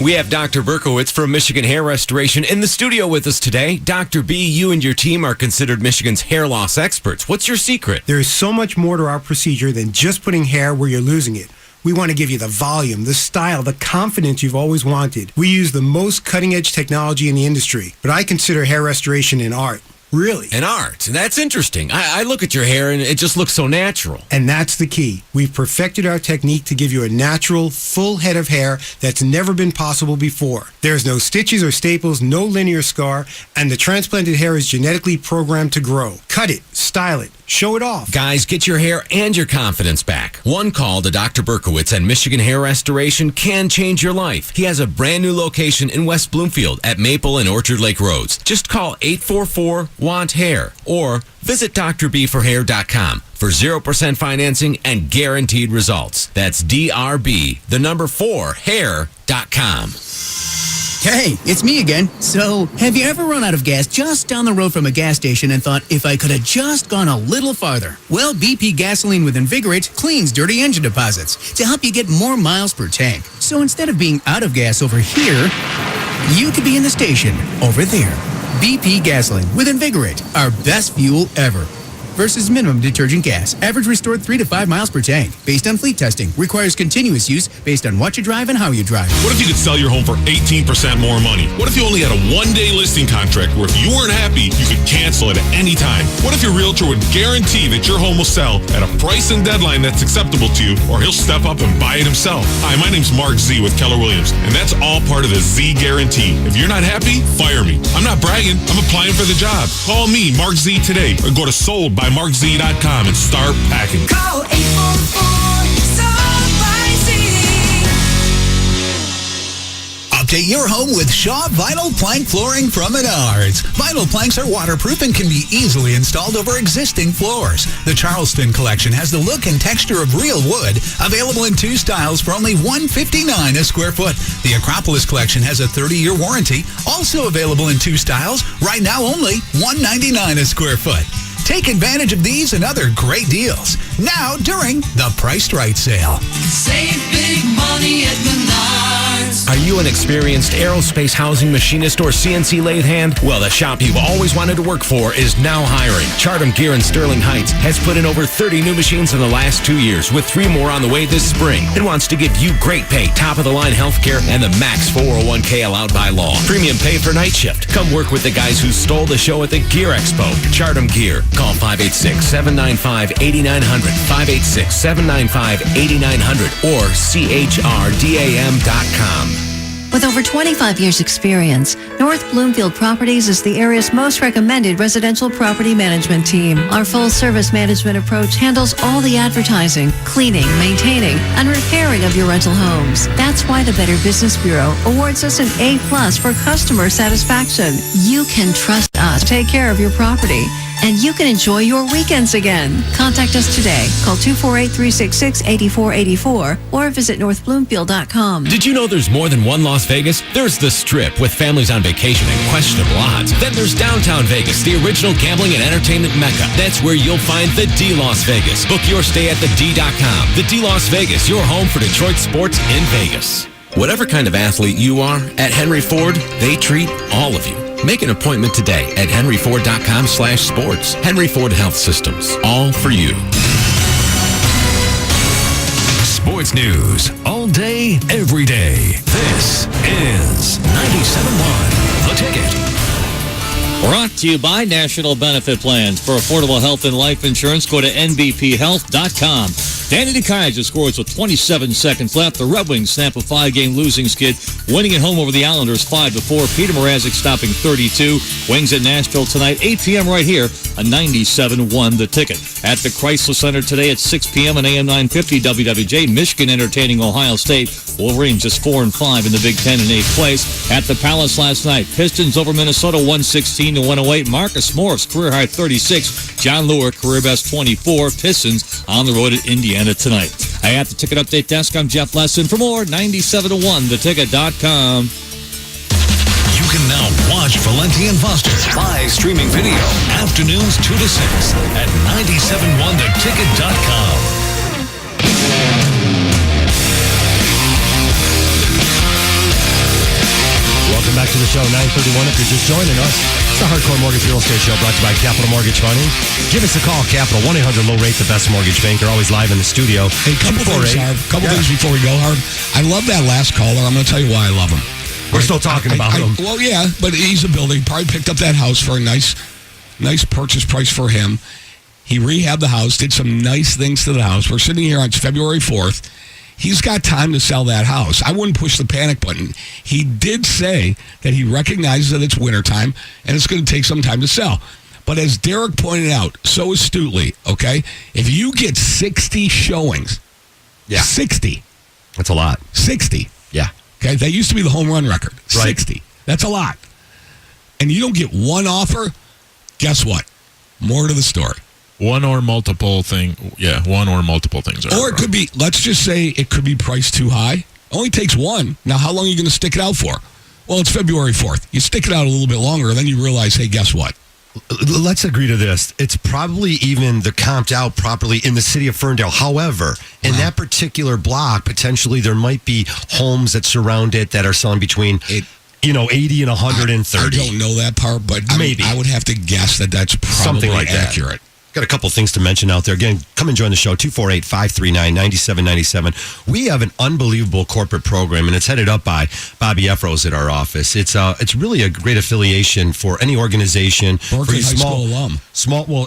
We have Dr. Berkowitz from Michigan Hair Restoration in the studio with us today. Dr. B, you and your team are considered Michigan's hair loss experts. What's your secret? There is so much more to our procedure than just putting hair where you're losing it. We want to give you the volume, the style, the confidence you've always wanted. We use the most cutting-edge technology in the industry, but I consider hair restoration an art. Really? An art. That's interesting. I look at your hair and it just looks so natural. And that's the key. We've perfected our technique to give you a natural, full head of hair that's never been possible before. There's no stitches or staples, no linear scar, and the transplanted hair is genetically programmed to grow. Cut it, style it, show it off. Guys, get your hair and your confidence back. One call to Dr. Berkowitz and Michigan Hair Restoration can change your life. He has a brand new location in West Bloomfield at Maple and Orchard Lake Roads. Just call 844-WANT-HAIR or visit drbforhair.com for 0% financing and guaranteed results. That's DRB4hair.com. Hey, it's me again. So, have you ever run out of gas just down the road from a gas station and thought, if I could have just gone a little farther? Well, BP Gasoline with Invigorate cleans dirty engine deposits to help you get more miles per tank. So instead of being out of gas over here, you could be in the station over there. BP Gasoline with Invigorate, our best fuel ever. Versus minimum detergent gas. Average restored 3 to 5 miles per tank. Based on fleet testing. Requires continuous use based on what you drive and how you drive. What if you could sell your home for 18% more money? What if you only had a one-day listing contract where if you weren't happy, you could cancel it at any time? What if your realtor would guarantee that your home will sell at a price and deadline that's acceptable to you, or he'll step up and buy it himself? Hi, my name's Mark Z with Keller Williams, and that's all part of the Z Guarantee. If you're not happy, fire me. I'm not bragging. I'm applying for the job. Call me, Mark Z, today, or go to soldbymarkz.com and start packing. Call 844-SOLD-BY-Z. Update your home with Shaw Vinyl Plank Flooring from Menards. Vinyl planks are waterproof and can be easily installed over existing floors. The Charleston collection has the look and texture of real wood, available in 2 styles for only $159 a square foot. The Acropolis collection has a 30-year warranty, also available in 2 styles, right now only $199 a square foot. Take advantage of these and other great deals now during the Priced Right sale. Save big money at Menards. Are you an experienced aerospace housing machinist or CNC lathe hand? Well, the shop you've always wanted to work for is now hiring. Chartem Gear in Sterling Heights has put in over 30 new machines in the last 2 years, with 3 more on the way this spring. It wants to give you great pay, top-of-the-line health care, and the max 401k allowed by law. Premium pay for night shift. Come work with the guys who stole the show at the Gear Expo. Chartem Gear. Call 586-795-8900, 586-795-8900, or CHRDAM.com. With over 25 years experience, North Bloomfield Properties is the area's most recommended residential property management team. Our full-service management approach handles all the advertising, cleaning, maintaining, and repairing of your rental homes. That's why the Better Business Bureau awards us an A+ for customer satisfaction. You can trust us to take care of your property, and you can enjoy your weekends again. Contact us today. Call 248-366-8484 or visit northbloomfield.com. Did you know there's more than one Las Vegas? There's the Strip with families on vacation and questionable odds. Then there's downtown Vegas, the original gambling and entertainment mecca. That's where you'll find the D Las Vegas. Book your stay at thed.com. The D Las Vegas, your home for Detroit sports in Vegas. Whatever kind of athlete you are, at Henry Ford, they treat all of you. Make an appointment today at henryford.com/sports. Henry Ford Health Systems, all for you. Sports news all day, every day. This is 97.1 The Ticket. Brought to you by National Benefit Plans. For affordable health and life insurance, go to nbphealth.com. Danny DeKaiser scores with 27 seconds left. The Red Wings snap a 5-game losing skid, winning at home over the Islanders 5-4. Peter Mrazek stopping 32. Wings at Nashville tonight, 8 p.m. right here on 97.1 The Ticket. At the Chrysler Center today at 6 p.m. on AM 950 WWJ. Michigan entertaining Ohio State. Wolverines just 4-5 in the Big Ten in 8th place. At the Palace last night, Pistons over Minnesota 116-108. Marcus Morris career high 36. John Lure career best 24. Pistons on the road at Indiana tonight. At the Ticket Update Desk, I'm Jeff Lesson. For more, 97.1theticket.com. You can now watch Valenti and Foster live streaming video afternoons 2 to 6 at 97.1theticket.com. Welcome back to the show, 9:31. If you're just joining us, it's the Hardcore Mortgage Real Estate Show brought to you by Capital Mortgage Funding. Give us a call, Capital, 1-800-LOW-RATE, the best mortgage banker, always live in the studio. Hey, couple things before we go, Harv. I love that last caller. I'm going to tell you why I love him. We're still talking about him. Well, yeah, but he's a builder. He probably picked up that house for a nice purchase price for him. He rehabbed the house, did some nice things to the house. We're sitting here on February 4th. He's got time to sell that house. I wouldn't push the panic button. He did say that he recognizes that it's wintertime and it's going to take some time to sell. But as Derek pointed out so astutely, okay, if you get 60 showings, 60. That's a lot. 60. Yeah. Okay, that used to be the home run record. Right. 60. That's a lot. And you don't get one offer, guess what? More to the story. One or multiple things are Or it could be, let's just say it could be priced too high. Only takes one. Now, how long are you going to stick it out for? Well, it's February 4th. You stick it out a little bit longer, and then you realize, hey, guess what? Let's agree to this. It's probably even the comped out properly in the city of Ferndale. However, in that particular block, potentially there might be homes that surround it that are selling between 80 and 130. I don't know that part, but maybe I would have to guess that that's probably something like accurate. That. Got a couple things to mention out there. Again, come and join the show, 248-539-9797. We have an unbelievable corporate program, and it's headed up by Bobby Efros at our office. It's really a great affiliation for any organization. Berkeley High School alum. We're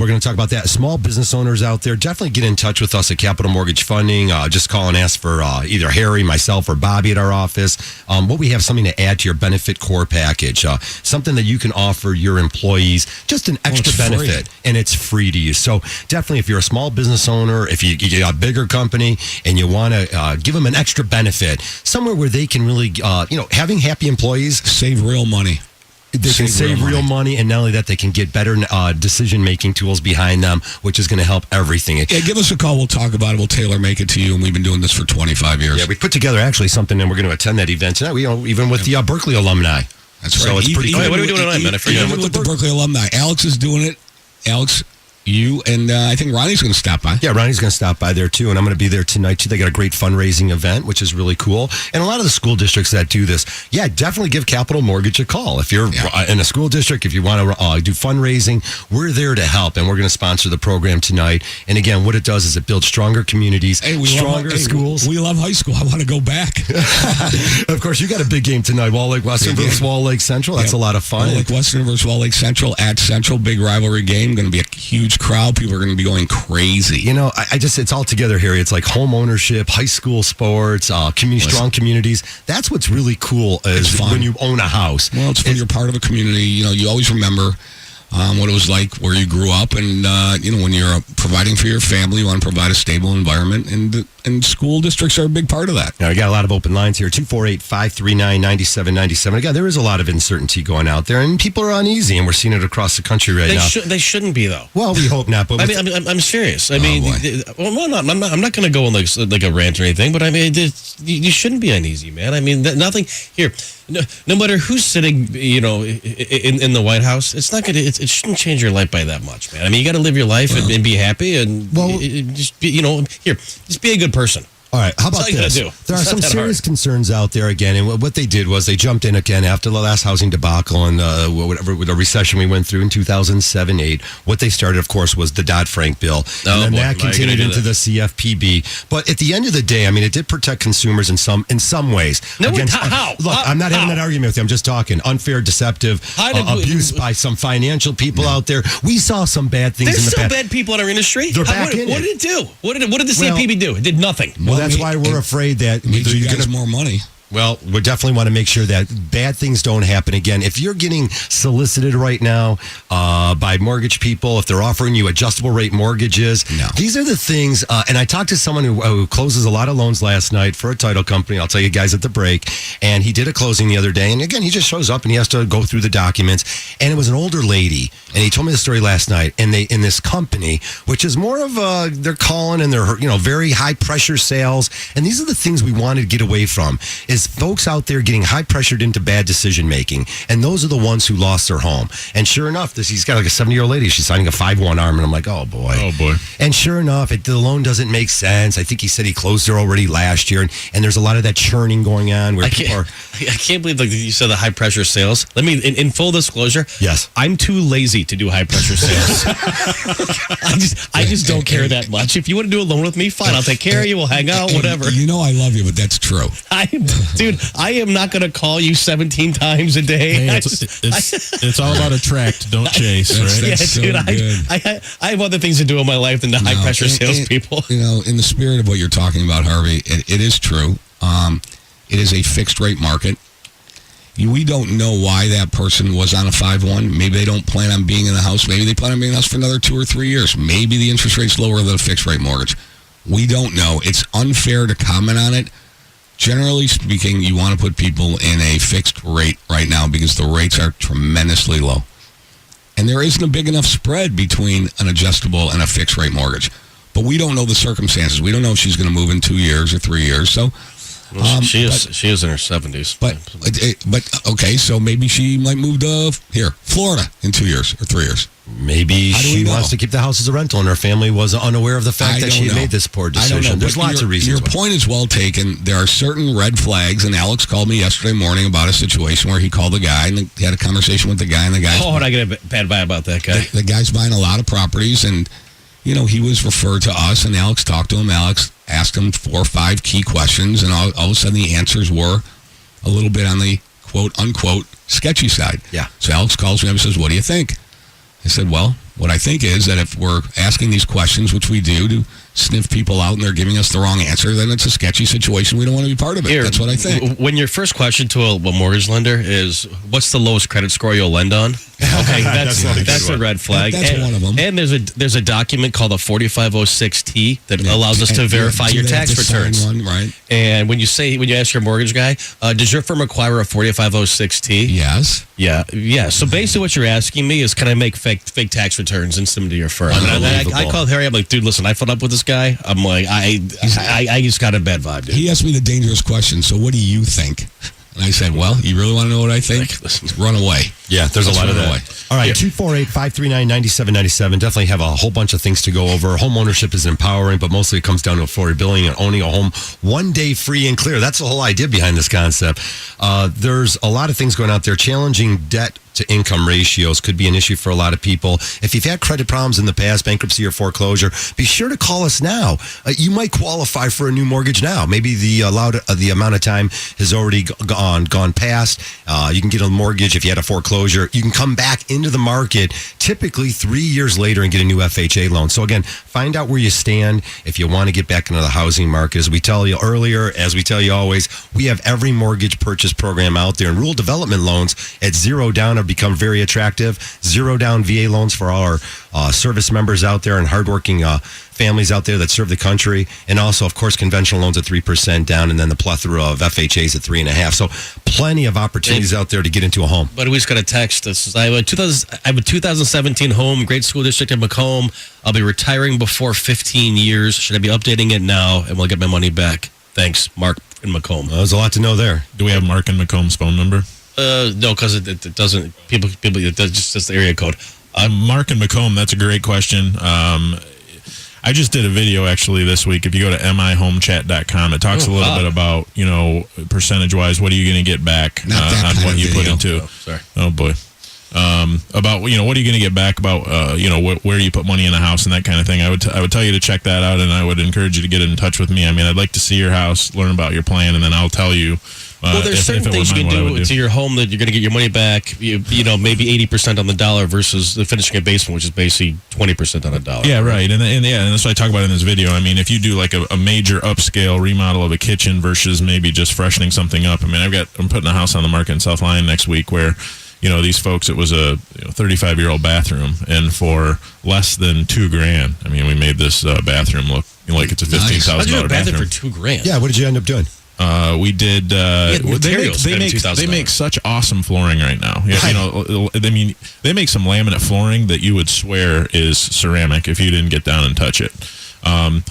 going to talk about that. Small business owners out there, definitely get in touch with us at Capital Mortgage Funding. Just call and ask for either Harry, myself, or Bobby at our office. What we have something to add to your benefit core package, something that you can offer your employees, just an extra benefit, and it's free to you. So definitely, if you're a small business owner, if you got a bigger company and you want to give them an extra benefit, somewhere where they can really, having happy employees, save real money. They can save real money, and not only that, they can get better decision-making tools behind them, which is going to help everything. Yeah, give us a call. We'll talk about it. We'll tailor-make it to you, and we've been doing this for 25 years. Yeah, we put together actually something, and we're going to attend that event tonight. Even with the Berkeley alumni. That's right. So it's pretty What are we doing tonight, man? I forget. Even with the Berkeley alumni. Alex is doing it. Alex, you, and I think Ronnie's going to stop by. Yeah, Ronnie's going to stop by there, too, and I'm going to be there tonight, too. They got a great fundraising event, which is really cool. And a lot of the school districts that do this, definitely give Capital Mortgage a call. If you're in a school district, if you want to do fundraising, we're there to help, and we're going to sponsor the program tonight. And again, what it does is it builds stronger communities, stronger schools. We love high school. I want to go back. Of course, you got a big game tonight, Wall Lake Western versus Wall Lake Central. That's a lot of fun. Wall Lake Western versus Wall Lake Central at Central, big rivalry game. Going to be a huge crowd. People are going to be going crazy. It's all together here. It's like home ownership, high school sports, strong communities. That's what's really cool is when you own a house. Well, it's when you're part of a community. You always remember what it was like where you grew up, and when you're providing for your family, you want to provide a stable environment, and school districts are a big part of that. Now, we got a lot of open lines here, 248-539-9797. Again, there is a lot of uncertainty going out there, and people are uneasy, and we're seeing it across the country right now. They shouldn't be, though. Well, we hope not. But I'm serious. I'm not going to go on like a rant or anything, but you shouldn't be uneasy, man. Nothing here. No matter who's sitting, in the White House, it's not going to. It shouldn't change your life by that much, man. You got to live your life and be happy, and just be a good person. All right, how That's about all you gotta this? do. There are It's some not that serious hard. concerns out there again, and what they did was they jumped in again after the last housing debacle and whatever the recession we went through in 2007-8. What they started, of course, was the Dodd-Frank bill, Oh, and then boy. that Now you're continued gonna do into the CFPB. But at the end of the day, I mean, it did protect consumers in some ways. No, Look, I'm not having that argument with you. I'm just talking unfair, deceptive abuse by some financial people out there. We saw some bad things There's in the still past. bad people in our industry. They're back what in did it. it do? What did the CFPB do? It did nothing. Well, that's why we're afraid that Means you you're guys gonna more money. Well, we definitely want to make sure that bad things don't happen again. If you're getting solicited right now by mortgage people, if they're offering you adjustable rate mortgages, these are the things. And I talked to someone who closes a lot of loans last night for a title company. I'll tell you guys at the break. And he did a closing the other day. And again, he just shows up and he has to go through the documents. And it was an older lady. And he told me the story last night. And they, in this company, which is more of they're calling and they're, very high pressure sales. And these are the things we wanted to get away from is folks out there getting high pressured into bad decision making. And those are the ones who lost their home. And sure enough, he's got like a 70-year-old lady. She's signing a 5-1 arm. And I'm like, oh boy. Oh boy. And sure enough, the loan doesn't make sense. I think he said he closed her already last year. And the's a lot of that churning going on where people are. I can't believe you said the high pressure sales. Let me, in full disclosure, yes, I'm too lazy to do high pressure sales. I just don't care that much. If you want to do a loan with me, fine. I'll take care of you. We'll hang out, whatever. You know I love you, but that's true. Dude, I am not going to call you 17 times a day. Hey, it's all about attract, don't chase, right? Yeah, so dude, good. I have other things to do in my life than the high pressure salespeople. In the spirit of what you're talking about, Harvey, it is true. It is a fixed rate market. We don't know why that person was on a 5-1. Maybe they don't plan on being in the house. Maybe they plan on being in the house for another 2 or 3 years. Maybe the interest rate's lower than a fixed rate mortgage. We don't know. It's unfair to comment on it. Generally speaking, you want to put people in a fixed rate right now because the rates are tremendously low. And there isn't a big enough spread between an adjustable and a fixed rate mortgage. But we don't know the circumstances. We don't know if she's going to move in 2 years or 3 years. So she is in her 70s. But okay, so maybe she might move to Florida in 2 years or 3 years. Maybe she wants to keep the house as a rental, and her family was unaware of the fact that she had made this poor decision. I don't know. There's lots of reasons. Your point is well taken. There are certain red flags, and Alex called me yesterday morning about a situation where he called the guy and he had a conversation with the guy, and the guy. Oh, and I get a bad vibe about that guy. The guy's buying a lot of properties, and he was referred to us, and Alex talked to him. Alex asked him 4 or 5 key questions, and all of a sudden the answers were a little bit on the quote unquote sketchy side. Yeah. So Alex calls me up and says, "What do you think?" I said, "Well, what I think is that if we're asking these questions, which we do, to sniff people out and they're giving us the wrong answer, then it's a sketchy situation. We don't want to be part of it." That's what I think. When your first question to a mortgage lender is, what's the lowest credit score you'll lend on? Okay, that's a red flag. That's one of them. And there's a document called the 4506T that allows us to verify your tax returns. One, right. And when you ask your mortgage guy, does your firm require a 4506T? Yes. Yeah. So basically what you're asking me is, can I make fake tax returns and send them to your firm? And I called Harry. I'm like, dude, listen, I filled up with this guy. I'm like, I just got a bad vibe, dude. He asked me the dangerous question, so what do you think? And I said, well, you really want to know what I think? Run away. Yeah, there's a lot of that. Away. All right, 248-539-9797. Definitely have a whole bunch of things to go over. Home ownership is empowering, but mostly it comes down to affordability and owning a home one day free and clear. That's the whole idea behind this concept. There's a lot of things going out there. Challenging debt to income ratios could be an issue for a lot of people. If you've had credit problems in the past, bankruptcy or foreclosure, be sure to call us now. You might qualify for a new mortgage now. Maybe the amount of time has already gone past. You can get a mortgage if you had a foreclosure. You can come back into the market typically 3 years later and get a new FHA loan. So again, find out where you stand if you want to get back into the housing market. As we tell you earlier, as we tell you always, we have every mortgage purchase program out there, and rural development loans at 0 down have become very attractive. 0 down VA loans for all our service members out there and hardworking families out there that serve the country, and also, of course, conventional loans at 3% down, and then the plethora of FHAs at 3.5%. So plenty of opportunities out there to get into a home. But we just got a text. I have a 2017 home, great school district in Macomb. I'll be retiring before 15 years. Should I be updating it now, and we'll get my money back? Thanks, Mark in Macomb. There's a lot to know there. Do we have Mark in Macomb's phone number? No, because it doesn't. People. It does just the area code. Mark in Macomb. That's a great question. I just did a video actually this week. If you go to mihomechat.com, it talks a little bit about, percentage-wise, what are you going to get back on what you put into. Oh, boy. About, what are you going to get back about, where you put money in the house and that kind of thing. I would tell you to check that out, and I would encourage you to get in touch with me. I mean, I'd like to see your house, learn about your plan, and then I'll tell you. Well, there's certain things you can do to your home that you're going to get your money back, maybe 80% on the dollar versus the finishing a basement, which is basically 20% on a dollar. Yeah, right. And that's what I talk about in this video. I mean, if you do like a major upscale remodel of a kitchen versus maybe just freshening something up. I mean, I'm putting a house on the market in South Lyon next week where, these folks, it was a 35-year-old bathroom, and for less than $2,000, I mean, we made this bathroom look like it's a $15,000 bathroom for $2,000. Yeah, what did you end up doing? We did. They make such awesome flooring right now. They make some laminate flooring that you would swear is ceramic if you didn't get down and touch it.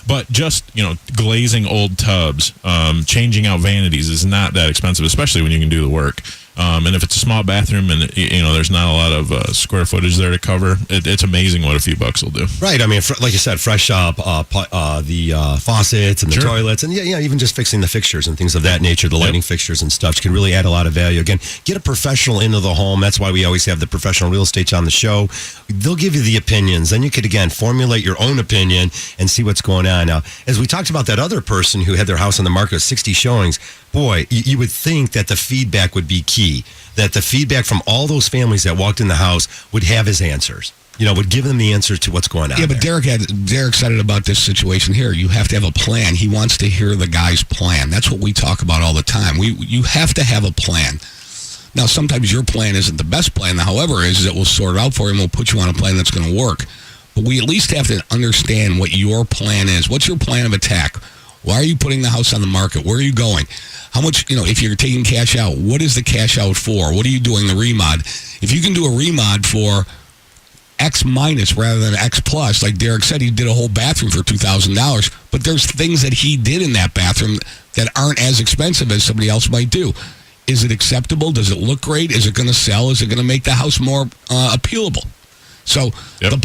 But just glazing old tubs, changing out vanities is not that expensive, especially when you can do the work. And if it's a small bathroom and there's not a lot of square footage there to cover, it's amazing what a few bucks will do. Right. I mean, like you said, fresh up the faucets and the toilets, and even just fixing the fixtures and things of that nature, the lighting fixtures and stuff can really add a lot of value. Again, get a professional into the home. That's why we always have the professional real estate on the show. They'll give you the opinions. Then you could again formulate your own opinion and see what's going on. Now, as we talked about that other person who had their house on the market with 60 showings. Boy, you would think that the feedback would be key, that the feedback from all those families that walked in the house would have his answers, would give them the answers to what's going on. Yeah, but Derek said it about this situation here. You have to have a plan. He wants to hear the guy's plan. That's what we talk about all the time. You have to have a plan. Now, sometimes your plan isn't the best plan. However, is that we'll sort it out for you and we'll put you on a plan that's going to work. But we at least have to understand what your plan is. What's your plan of attack? Why are you putting the house on the market? Where are you going? How much, if you're taking cash out, what is the cash out for? What are you doing the remod? If you can do a remod for X minus rather than X plus, like Derek said, he did a whole bathroom for $2,000, but there's things that he did in that bathroom that aren't as expensive as somebody else might do. Is it acceptable? Does it look great? Is it going to sell? Is it going to make the house more appealable? So the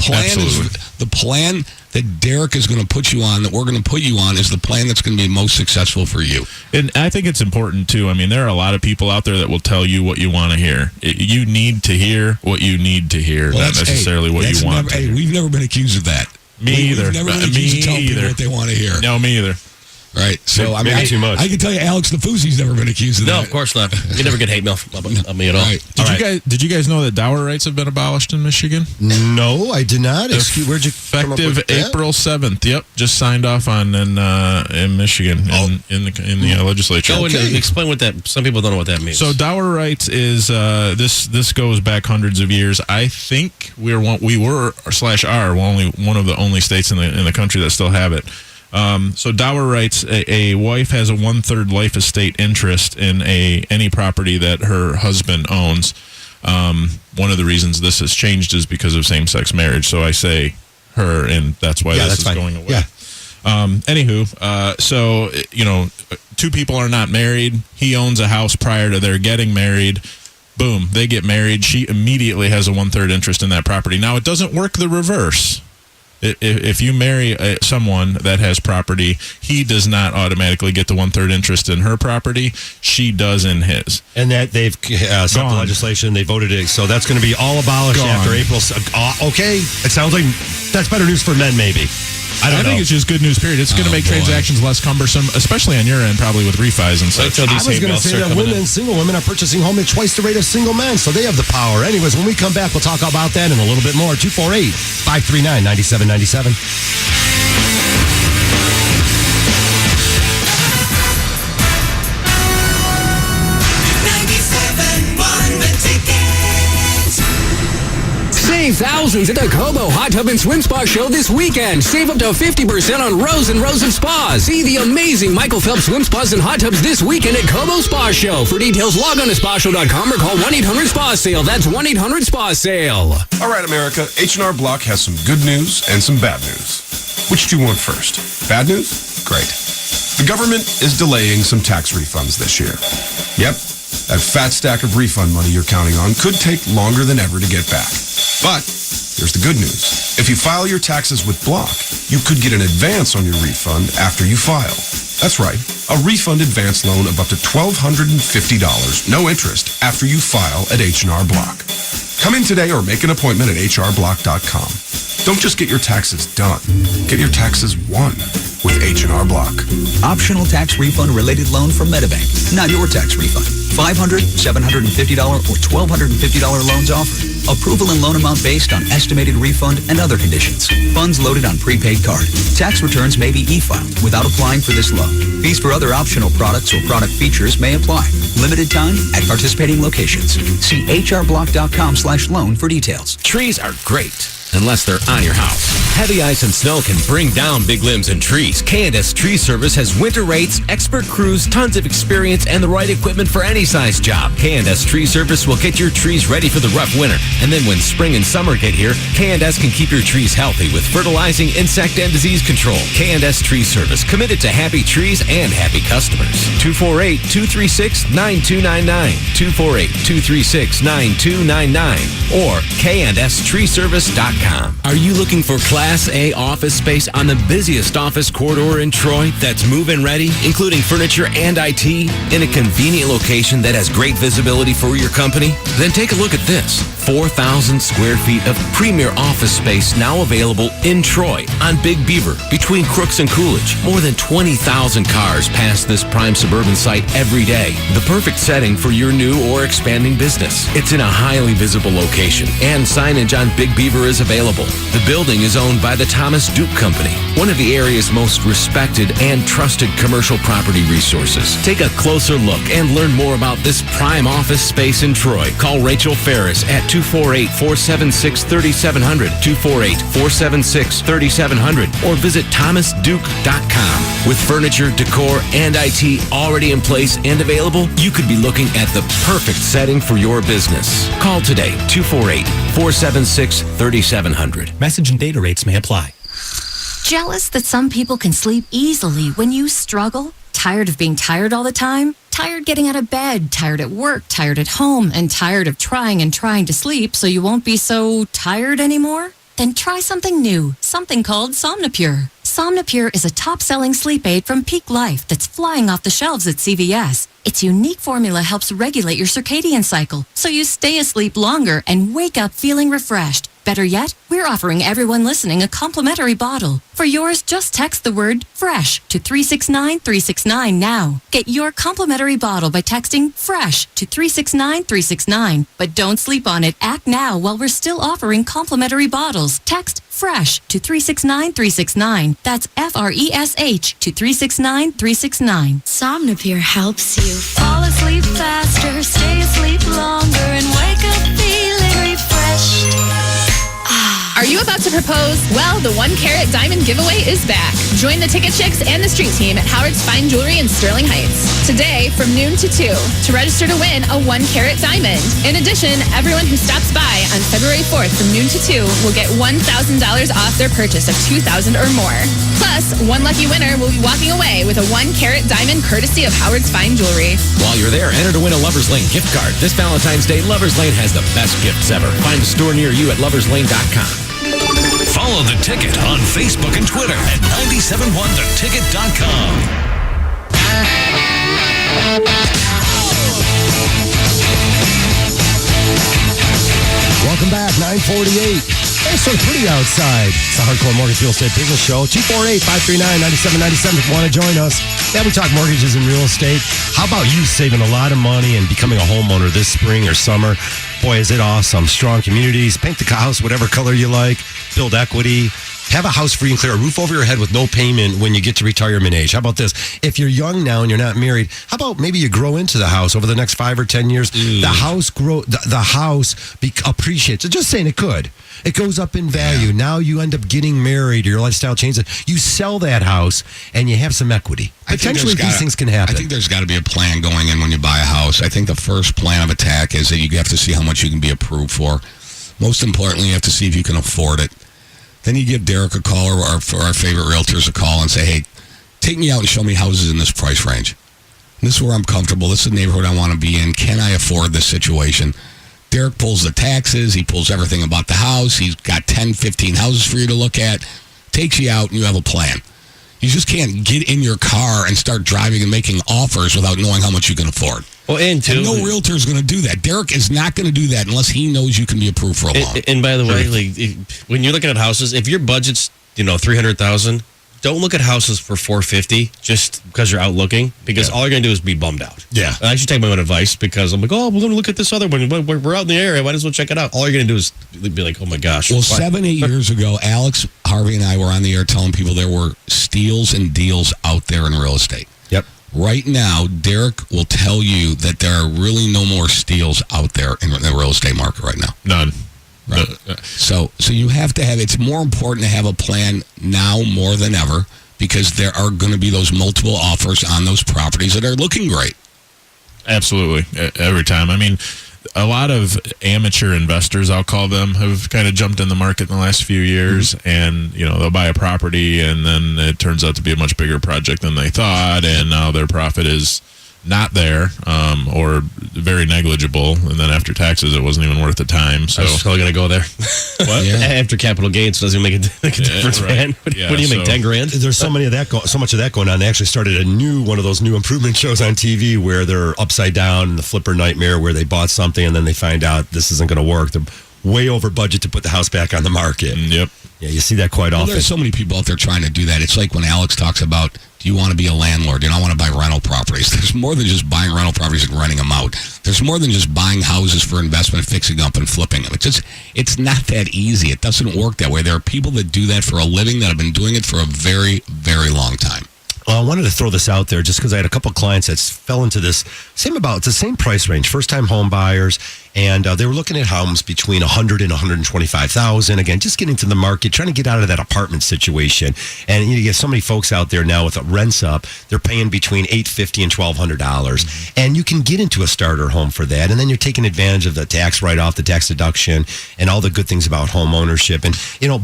plan that Derek is going to put you on, that we're going to put you on, is the plan that's going to be most successful for you. And I think it's important, too. I mean, there are a lot of people out there that will tell you what you want to hear. You need to hear what you need to hear, not necessarily what you want to hear. We've never been accused of that. Me either. We've never been accused of telling people what they want to hear. No, me either. Right. So, maybe too much. I can tell you Alex Nafouzi's never been accused of that. No, of course not. You never get hate mail from me at all. Right. Did you guys know that dower rights have been abolished in Michigan? No, I did not. Where'd you effective April 7th? Yep, just signed off on in Michigan in the legislature. Go and explain what that. Some people don't know what that means. So dower rights is this goes back hundreds of years. I think we were one of the only states in the country that still have it. So dower rights, a wife has a 1/3 life estate interest in any property that her husband owns. One of the reasons this has changed is because of same-sex marriage. So I say her, and that's why this is going away. Yeah. So two people are not married. He owns a house prior to their getting married. Boom, they get married. She immediately has a 1/3 interest in that property. Now, it doesn't work the reverse. If you marry someone that has property, he does not automatically get the 1/3 interest in her property. She does in his. And that they've sent the legislation, they voted it, so that's going to be all abolished after April. Okay, it sounds like that's better news for men, maybe. I think it's just good news, period. It's going to make transactions less cumbersome, especially on your end, probably with refis and such. I was going to say that single women are purchasing home at twice the rate of single men, so they have the power. Anyways, when we come back, we'll talk about that and a little bit more. 248-539-9797. Save thousands at the Cobo Hot Tub and Swim Spa Show this weekend. Save up to 50% on rows and rows of spas. See the amazing Michael Phelps Swim Spas and Hot Tubs this weekend at Cobo Spa Show. For details, log on to spashow.com or call 1-800-SPA-SALE. That's 1-800-SPA-SALE. All right, America, H&R Block has some good news and some bad news. Which do you want first? Bad news? Great. The government is delaying some tax refunds this year. Yep, that fat stack of refund money you're counting on could take longer than ever to get back. But Here's the good news. If you file your taxes with Block, you could get an advance on your refund after you file. That's right, a refund advance loan of up to $1,250, no interest, after you file at H&R Block. Come in today or make an appointment at hrblock.com. Don't just get your taxes done. Get your taxes won with H&R Block. Optional tax refund related loan from Medibank. Not your tax refund. $500, $750, or $1,250 loans offered. Approval and loan amount based on estimated refund and other conditions. Funds loaded on prepaid card. Tax returns may be e-filed without applying for this loan. Fees for other optional products or product features may apply. Limited time at participating locations. See hrblock.com/loan for details. Trees are great, unless they're on your house. Heavy ice and snow can bring down big limbs and trees. K&S Tree Service has winter rates, expert crews, tons of experience, and the right equipment for any size job. K&S Tree Service will get your trees ready for the rough winter. And then when spring and summer get here, K&S can keep your trees healthy with fertilizing, insect, and disease control. K&S Tree Service, committed to happy trees and happy customers. 248-236-9299. 248-236-9299. Or KandSTreeService.com. Are you looking for Class A office space on the busiest office corridor in Troy that's move-in ready, including furniture and IT, in a convenient location that has great visibility for your company? Then take a look at this. 4,000 square feet of premier office space now available in Troy on Big Beaver between Crooks and Coolidge. More than 20,000 cars pass this prime suburban site every day. The perfect setting for your new or expanding business. It's in a highly visible location, and signage on Big Beaver is available. The building is owned by the Thomas Duke Company, one of the area's most respected and trusted commercial property resources. Take a closer look and learn more about this prime office space in Troy. Call Rachel Ferris at 248-476-3700, 248-476-3700, or visit thomasduke.com. With furniture, decor, and IT already in place and available, you could be looking at the perfect setting for your business. Call today, 248-476-3700. Message and data rates may apply. Jealous that some people can sleep easily when you struggle? Tired of being tired all the time? Tired getting out of bed, tired at work, tired at home, and tired of trying to sleep so you won't be so tired anymore? Then try something new, something called Somnipure. Somnipure is a top-selling sleep aid from Peak Life that's flying off the shelves at CVS. Its unique formula helps regulate your circadian cycle, so you stay asleep longer and wake up feeling refreshed. Better yet, we're offering everyone listening a complimentary bottle. For yours, just text the word FRESH to 369-369 now. Get your complimentary bottle by texting FRESH to 369-369. But don't sleep on it. Act now while we're still offering complimentary bottles. Text FRESH to 369-369. That's FRESH to 369-369. Somnipure helps you fall asleep faster, stay asleep longer, and wake up feeling refreshed. Are you about to propose? Well, the 1 Carat Diamond Giveaway is back. Join the Ticket Chicks and the Street Team at Howard's Fine Jewelry in Sterling Heights today from noon to 2 to register to win a 1 Carat Diamond. In addition, everyone who stops by on February 4th from noon to 2 will get $1,000 off their purchase of $2,000 or more. Plus, one lucky winner will be walking away with a 1 Carat Diamond courtesy of Howard's Fine Jewelry. While you're there, enter to win a Lover's Lane gift card. This Valentine's Day, Lover's Lane has the best gifts ever. Find a store near you at loverslane.com. Follow The Ticket on Facebook and Twitter at 971theticket.com. Welcome back, 948. It's so pretty outside. It's the Hardcore Mortgage Real Estate Business Show. 248-539-9797 if you want to join us. Yeah, we talk mortgages and real estate. How about you saving a lot of money and becoming a homeowner this spring or summer? Boy, is it awesome. Strong communities. Paint the house whatever color you like. Build equity. Have a house free and clear, a roof over your head with no payment when you get to retirement age. How about this? If you're young now and you're not married, how about maybe you grow into the house over the next 5 or 10 years? The house appreciates. So just saying it could. It goes up in value. Yeah. Now you end up getting married or your lifestyle changes. You sell that house and you have some equity. Potentially these things can happen. I think there's got to be a plan going in when you buy a house. I think the first plan of attack is that you have to see how much you can be approved for. Most importantly, you have to see if you can afford it. Then you give Derek a call or our favorite realtors a call and say, hey, take me out and show me houses in this price range. And this is where I'm comfortable. This is the neighborhood I want to be in. Can I afford this situation? Derek pulls the taxes. He pulls everything about the house. He's got 10, 15 houses for you to look at. Takes you out, and you have a plan. You just can't get in your car and start driving and making offers without knowing how much you can afford. Well, and no realtor is going to do that. Derek is not going to do that unless he knows you can be approved for a loan. And by the way, when you're looking at houses, if your budget's $300,000, don't look at houses for $450 just because you're out looking, because all you're going to do is be bummed out. Yeah. And I should take my own advice, because I'm like, we're going to look at this other one. We're out in the area. Might as well check it out. All you're going to do is be like, oh my gosh. Well, 7-8 years ago, Alex, Harvey, and I were on the air telling people there were steals and deals out there in real estate. Yep. Right now, Derek will tell you that there are really no more steals out there in the real estate market right now. None. Right. So you have to have, it's more important to have a plan now more than ever, because there are going to be those multiple offers on those properties that are looking great. Absolutely. Every time. I mean, a lot of amateur investors, I'll call them, have kind of jumped in the market in the last few years, and they'll buy a property, and then it turns out to be a much bigger project than they thought, and now their profit is not there, or very negligible, and then after taxes it wasn't even worth the time. So I was probably going to go there. What? Yeah. After capital gains, doesn't even make a difference, right. man. What do you make, 10 grand? There's so much of that going on. They actually started one of those new improvement shows on TV where they're upside down in the flipper nightmare, where they bought something and then they find out this isn't going to work. They're way over budget to put the house back on the market. Yep. Yeah, you see that quite often. There's so many people out there trying to do that. It's like when Alex talks about, do you want to be a landlord? Do you not want to buy rental properties? There's more than just buying rental properties and renting them out. There's more than just buying houses for investment, fixing up and flipping them. It's not that easy. It doesn't work that way. There are people that do that for a living that have been doing it for a very, very long time. Well, I wanted to throw this out there just because I had a couple of clients that fell into this it's the same price range, first-time home buyers, and they were looking at homes between $100,000 and $125,000. Again, just getting to the market, trying to get out of that apartment situation. And you get so many folks out there now with the rents up, they're paying between $850 and $1,200, and you can get into a starter home for that. And then you're taking advantage of the tax write-off, the tax deduction, and all the good things about home ownership. And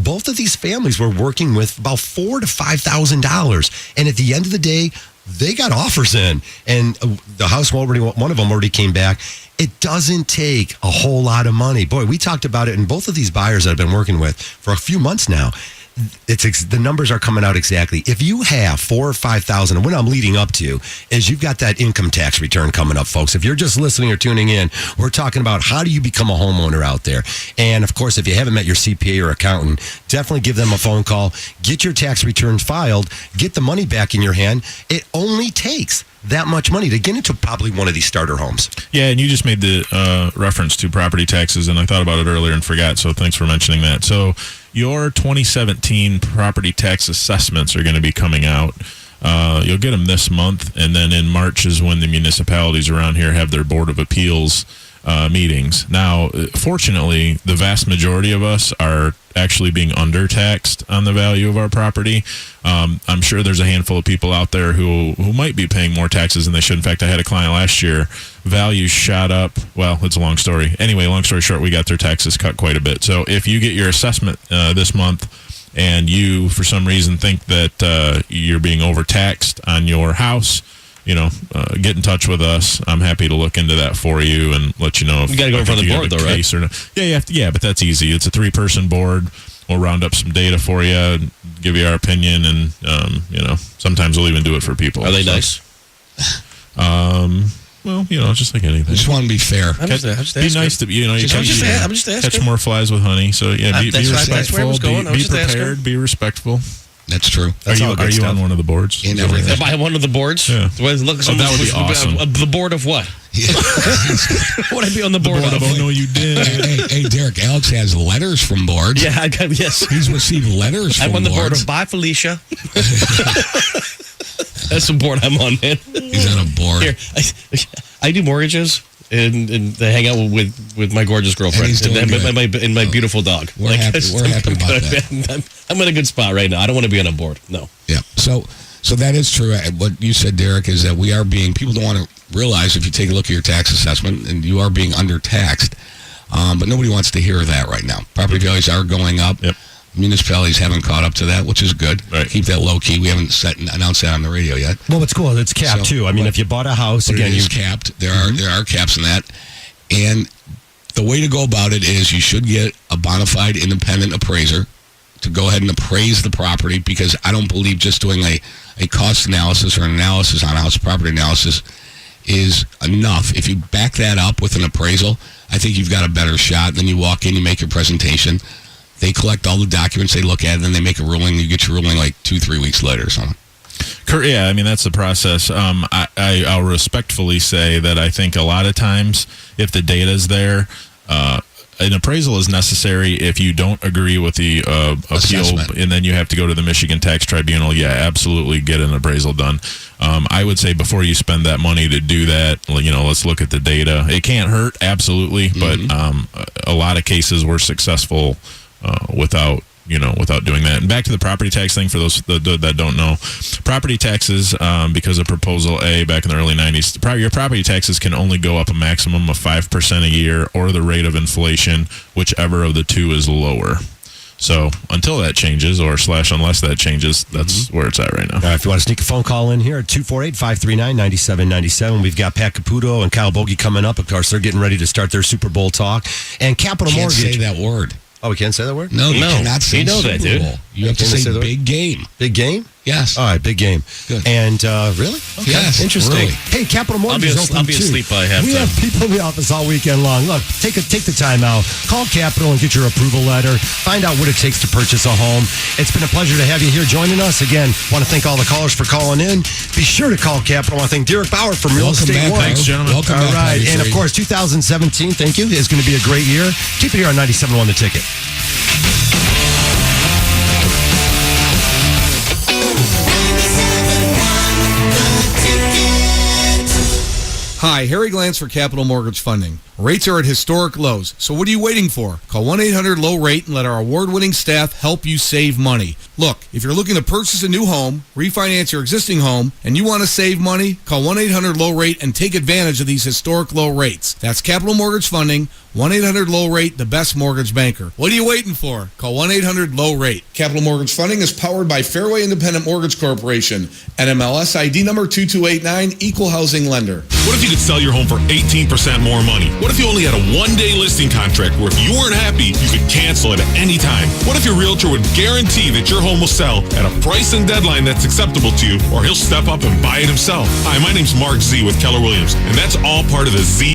both of these families were working with about $4,000 to $5,000, and at the end of the day, they got offers in, and the house one of them already came back. It doesn't take a whole lot of money. Boy, we talked about it, and both of these buyers that I've been working with for a few months now, the numbers are coming out exactly. If you have $4,000 or $5,000, and what I'm leading up to is you've got that income tax return coming up, folks. If you're just listening or tuning in, we're talking about how do you become a homeowner out there. And of course, if you haven't met your CPA or accountant, definitely give them a phone call. Get your tax returns filed. Get the money back in your hand. It only takes that much money to get into probably one of these starter homes. Yeah, and you just made the reference to property taxes, and I thought about it earlier and forgot, so thanks for mentioning that. So your 2017 property tax assessments are going to be coming out. You'll get them this month, and then in March is when the municipalities around here have their Board of Appeals meetings. Now, fortunately, the vast majority of us are actually being undertaxed on the value of our property. I'm sure there's a handful of people out there who might be paying more taxes than they should. In fact, I had a client last year, values shot up. Well, it's a long story. Anyway, long story short, we got their taxes cut quite a bit. So if you get your assessment this month and you, for some reason, think that you're being overtaxed on your house, get in touch with us. I'm happy to look into that for you and let you know if you got to go in front of the board, though, right? Or not. Yeah, you have to, yeah, but that's easy. It's a 3-person board. We'll round up some data for you, and give you our opinion, and sometimes we'll even do it for people. Are they nice? Well, just like anything. I just want to be fair. I'm just be nice to I'm just asking. Catch more flies with honey. So yeah, be respectful. Be prepared. Be respectful. That's true. Are you on one of the boards? In everything. Am I one of the boards? Yeah. That would be awesome. The board of what? Would I be on the board of? Oh, no, you did. Hey, Derek, Alex has letters from boards. Yeah, yes. He's received letters from boards. I'm on the board of Bye Felicia. That's the board I'm on, man. He's on a board. Here, I do mortgages. And I hang out with my gorgeous girlfriend and my beautiful dog. We're happy about that. I'm in a good spot right now. I don't want to be on a board. No. Yeah. So that is true. What you said, Derek, is that people don't want to realize if you take a look at your tax assessment and you are being undertaxed. But nobody wants to hear that right now. Property values are going up. Yep. Municipalities haven't caught up to that, which is good. Right. Keep that low key. We haven't announced that on the radio yet. Well, it's cool. It's capped too. I mean, if you bought a house, again, it is capped. There are caps in that, and The way to go about it is you should get a bona fide independent appraiser to go ahead and appraise the property, because I don't believe just doing a cost analysis or an analysis on house property analysis is enough. If you back that up with an appraisal, I think you've got a better shot. Then you walk in, you make your presentation, they collect all the documents, they look at it, then they make a ruling. You get your ruling like 2-3 weeks later or something. Yeah, I mean, that's the process. I'll respectfully say that I think a lot of times, if the data's there, an appraisal is necessary if you don't agree with the appeal, and then you have to go to the Michigan Tax Tribunal. Yeah, absolutely, get an appraisal done. I would say before you spend that money to do that, let's look at the data. It can't hurt, absolutely, but a lot of cases were successful without doing that. And back to the property tax thing, for those that don't know, property taxes, because of Proposal A back in the early 90s, your property taxes can only go up a maximum of 5% a year, or the rate of inflation, whichever of the two is lower. So until that changes, unless that changes, that's where it's at right now. All right, if you want to sneak a phone call in here at 248-539-9797, we've got Pat Caputo and Kyle Bogey coming up. Of course, they're getting ready to start their Super Bowl talk. And Capital Can't Mortgage. say that word. Oh, we can't say that word? No, you cannot say you know Super that, dude. Bowl. You have to say big game. Big game? Yes. All right, big game. Good. And really? Okay. Yes, Interesting. really. Hey, Capital Mortgage is open I'll be too. asleep by halftime. We have people in the office all weekend long. Look, take the time out. Call Capital and get your approval letter. Find out what it takes to purchase a home. It's been a pleasure to have you here joining us. Again, want to thank all the callers for calling in. Be sure to call Capital. I want to thank Derek Bauer from Real Welcome Estate back, One. thanks, gentlemen. Welcome all back, right. And of course, 2017, thank you, is going to be a great year. Keep it here on 97.1 The Ticket. Hi, Harry Glantz for Capital Mortgage Funding. Rates are at historic lows, so what are you waiting for? Call 1-800-LOW-RATE and let our award-winning staff help you save money. Look, if you're looking to purchase a new home, refinance your existing home, and you want to save money, call 1-800-LOW-RATE and take advantage of these historic low rates. That's Capital Mortgage Funding, 1-800-LOW-RATE, the best mortgage banker. What are you waiting for? Call 1-800-LOW-RATE. Capital Mortgage Funding is powered by Fairway Independent Mortgage Corporation, NMLS ID number 2289, Equal Housing Lender. What if you could sell your home for 18% more money? What if you only had a one-day listing contract where if you weren't happy, you could cancel it at any time? What if your realtor would guarantee that your home will sell at a price and deadline that's acceptable to you, or he'll step up and buy it himself? Hi, my name's Mark Z with Keller Williams, and that's all part of the Z